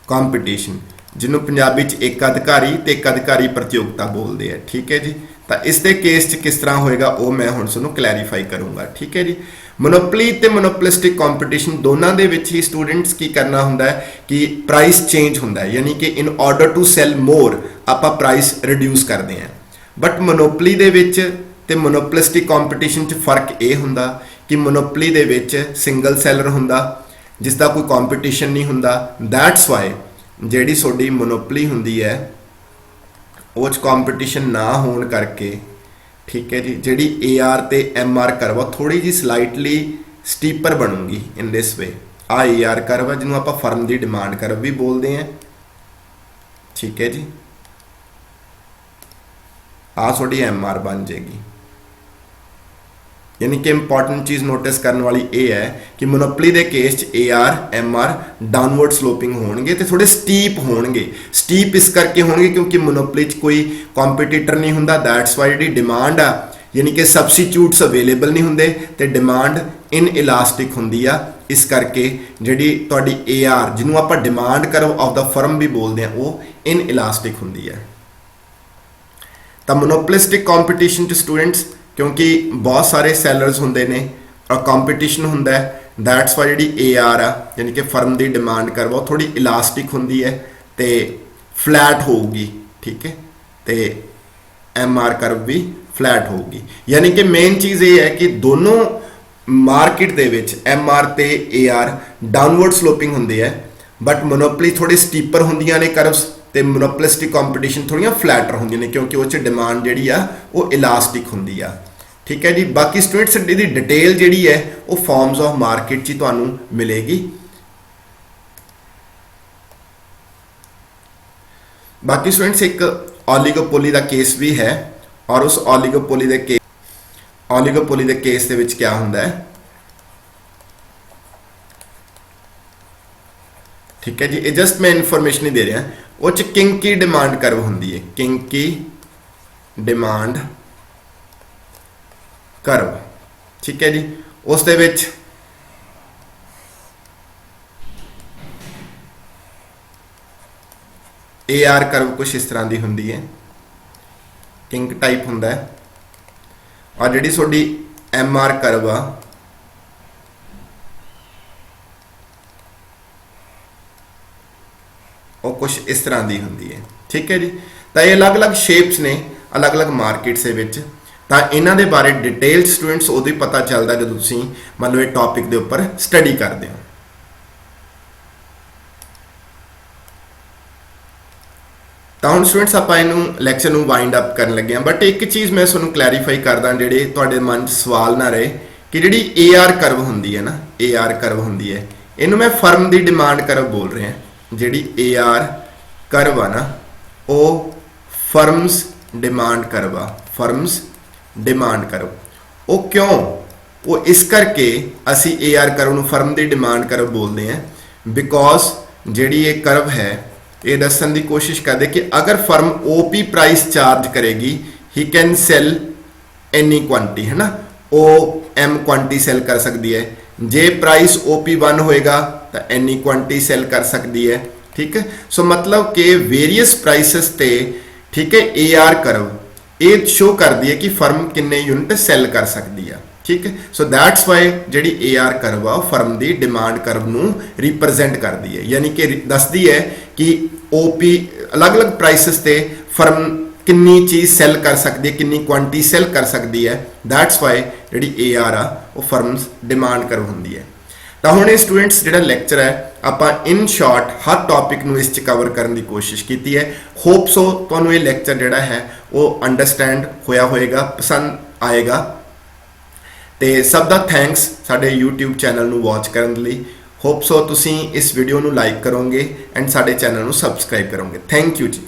कॉम्पीटिशन, जिन्होंने पंजाबी च एकाधिकारी ते एकाधिकारी प्रतियोगिता बोलते हैं। ठीक है जी, तो इसके केस च किस तरह होएगा वो मैं हुण तुहानूं क्लैरीफाई करूँगा। ठीक है जी, मोनोपली ते मोनोपलिस्टिक कॉम्पीटिशन दोनों दे विच ही स्टूडेंट्स की करना हुंदा है कि प्राइस चेंज हुंदा है, यानी कि इन ऑर्डर टू सैल मोर आपां प्राइस रिड्यूस करते हैं। बट मोनोपली दे विच ते मोनोपलिस्टिक कॉम्पीटिशन च फर्क ये हुंदा कि मोनोपली दे विच सिंगल सैलर हुंदा जिसका कोई कॉम्पीटिशन नहीं हुंदा। दैट्स वाई जिहड़ी सोडी मोनोपली हुंदी है उस कॉम्पीटिशन ना होने करके, ठीक है जी, जिहड़ी ए आर ते एम आर कर्व थोड़ी जी स्लाइटली स्टीपर बनूगी इन दिस वे। आ ए आर कर्व जिन्होंने आपां फर्म की डिमांड कर्व भी बोलते हैं। ठीक है जी, आ थोड़ी एम आर बन जाएगी। यानी कि इंपॉर्टेंट चीज़ नोटिस करने वाली ये है कि मोनोपली के case A R M R downward sloping होणगे ते थोड़े स्टीप होणगे। स्टीप इस करके होणगे क्योंकि मोनोपली कोई कॉम्पीटीटर नहीं हुंदा। दैट्स वाई जी डिमांड आ यानी कि सबसीट्यूट्स अवेलेबल नहीं होंगे तो डिमांड इन इलास्टिक होंगी आ। इस करके जी तुहाडी ए आर जिन्हों आप demand curve of the firm भी बोलते हैं वो इन इलास्टिक होंगी है। तो मोनोपलिस्टिक कॉम्पीटिशन च स्टूडेंट्स क्योंकि बहुत सारे सैलरस होंगे ने और कॉम्पीटिशन होंदा है, दैट्स वाई जी ए आर आ यानी कि फर्म की डिमांड कर्व वो थोड़ी इलास्टिक होंगी है तो फ्लैट होगी। ठीक है, तो एम आर कर्व भी फ्लैट होगी। यानी कि मेन चीज़ ये है कि दोनों मार्केट दे विच एम आर ते ए आर डाउनवर्ड स्लोपिंग होंदी है, बट मोनोपली थोड़ी स्टीपर होंदियां ने कर्व्स ते मोनोपलिस्टिक कॉम्पीटिशन थोड़ियां फ्लैटर होंदियां ने क्योंकि उस डिमांड जिहड़ी आ वो इलास्टिक होंदी आ। ठीक है जी, बाकी स्टूडेंट्स दी डिटेल जिहड़ी है वो फॉर्म्स ऑफ मार्केट च तुहानूं मिलेगी। बाकी स्टूडेंट्स एक ओलिगोपोली का केस भी है और उस ओलिगोपोली के केस दे विच क्या हुंदा है। ठीक है जी, ये जस्ट मैं इन्फॉर्मेशन ही दे रहा वो किंकी डिमांड कर्व होंदी है, किंकी डिमांड कर्व। ठीक है जी, उस दे विच ए आर कर्व कुछ इस तरह की होंदी है, किंक टाइप होंदा है, और जिहड़ी तुहाडी एम आर कर्व आ वो कुछ इस तरह की होंदी है। ठीक है जी, तो ये अलग अलग शेप्स ने अलग अलग मार्केट्स के विच, तो इन्हां दे बारे डिटेल स्टूडेंट्स उदों ही पता चलता जो तुसीं मतलब ये टॉपिक के उपर स्टडी करते हो। ਤਾਂ ਹੁਣ ਸਟੂਡੈਂਟਸ ਆਪਾਂ ਇਹਨੂੰ ਲੈਕਚਰ ਨੂੰ ਵਾਈਂਡ ਅਪ ਕਰਨ ਲੱਗੇ ਹਾਂ, ਬਟ ਇੱਕ ਚੀਜ਼ ਮੈਂ ਤੁਹਾਨੂੰ ਕਲੈਰੀਫਾਈ ਕਰਦਾ ਜਿਹੜੇ ਤੁਹਾਡੇ ਮਨ 'ਚ ਸਵਾਲ ਨਾ ਰਹੇ ਕਿ ਜਿਹੜੀ AR ਕਰਵ ਹੁੰਦੀ ਹੈ ਨਾ, AR ਕਰਵ ਹੁੰਦੀ ਹੈ, ਇਹਨੂੰ ਮੈਂ ਫਰਮ ਦੀ ਡਿਮਾਂਡ ਕਰਵ ਬੋਲ ਰਿਹਾ। ਜਿਹੜੀ AR ਕਰਵ ਆ ਨਾ ਉਹ ਫਰਮਸ ਡਿਮਾਂਡ ਕਰਵ ਆ, ਫਰਮਸ ਡਿਮਾਂਡ ਕਰਵ। ਉਹ ਕਿਉਂ? ਉਹ ਇਸ ਕਰਕੇ ਅਸੀਂ AR ਕਰਵ ਨੂੰ ਫਰਮ ਦੀ ਡਿਮਾਂਡ ਕਰਵ ਬੋਲਦੇ ਹਾਂ ਬਿਕੋਜ਼ ਜਿਹੜੀ ਇਹ ਕਰਵ ਹੈ ਇਹ ਦੱਸਣ ਦੀ ਕੋਸ਼ਿਸ਼ ਕਰਦੇ ਕਿ ਅਗਰ ਫਰਮ OP ਪ੍ਰਾइस ਚਾਰਜ ਕਰੇਗੀ he can sell any quantity, ਹੈ ਨਾ, ਉਹ M ਕੁਆਂਟੀਟੀ ਸੈਲ ਕਰ ਸਕਦੀ ਹੈ। ਜੇ ਪ੍ਰਾइस OP 1 ਹੋਏਗਾ ਤਾਂ ਐਨੀ ਕੁਆਂਟੀਟੀ ਸੈਲ ਕਰ ਸਕਦੀ ਹੈ। ਠੀਕ ਹੈ, ਸੋ ਮਤਲਬ ਕਿ ਵੇਰੀਅਸ ਪ੍ਰਾइसेस ਤੇ, ਠੀਕ ਹੈ, AR ਕਰਵ ਇਹ ਸ਼ੋ ਕਰਦੀ ਹੈ ਕਿ ਫਰਮ ਕਿੰਨੇ ਯੂਨਿਟ ਸੈਲ ਕਰ ਸਕਦੀ ਆ। ਠੀਕ ਹੈ, ਸੋ ਦੈਟਸ ਵਾਈ ਜਿਹੜੀ AR ਕਰਵ ਆ ਫਰਮ ਦੀ ਡਿਮਾਂਡ ਕਰਵ ਨੂੰ ਰਿਪਰੈਜ਼ੈਂਟ ਕਰਦੀ ਹੈ, ਯਾਨੀ ਕਿ ਦੱਸਦੀ ਹੈ ਕਿ OP ਅਲੱਗ-ਅਲੱਗ ਪ੍ਰਾइसेस ਤੇ ਫਰਮ ਕਿੰਨੀ ਚੀਜ਼ ਸੈਲ ਕਰ ਸਕਦੀ ਹੈ, ਕਿੰਨੀ ਕੁਆਂਟੀਟੀ ਸੈਲ ਕਰ ਸਕਦੀ ਹੈ। ਦੈਟਸ ਵਾਈ ਜਿਹੜੀ AR ਆ ਉਹ ਫਰਮਸ ਡਿਮਾਂਡ ਕਰਵ ਹੁੰਦੀ ਹੈ। ਤਾਂ ਹੁਣ ਇਹ ਸਟੂਡੈਂਟਸ ਜਿਹੜਾ ਲੈਕਚਰ ਹੈ ਆਪਾਂ ਇਨ ਸ਼ਾਰਟ ਹਰ ਟੌਪਿਕ ਨੂੰ ਇਸ 'ਚ ਕਵਰ ਕਰਨ ਦੀ ਕੋਸ਼ਿਸ਼ ਕੀਤੀ ਹੈ। ਹੋਪ ਸੋ ਤੁਹਾਨੂੰ ਇਹ ਲੈਕਚਰ ਜਿਹੜਾ ਹੈ ਉਹ ਅੰਡਰਸਟੈਂਡ ਹੋਇਆ ਹੋਏਗਾ, ਪਸੰਦ ਆਏਗਾ। ਤੇ ਸਭ ਦਾ ਥੈਂਕਸ ਸਾਡੇ YouTube ਚੈਨਲ ਨੂੰ ਵਾਚ ਕਰਨ ਲਈ। ਹੋਪ ਸੋ ਤੁਸੀਂ ਇਸ ਵੀਡੀਓ ਨੂੰ ਲਾਈਕ ਕਰੋਗੇ ਐਂਡ ਸਾਡੇ ਚੈਨਲ ਨੂੰ ਸਬਸਕ੍ਰਾਈਬ ਕਰੋਗੇ। ਥੈਂਕ ਯੂ ਜੀ।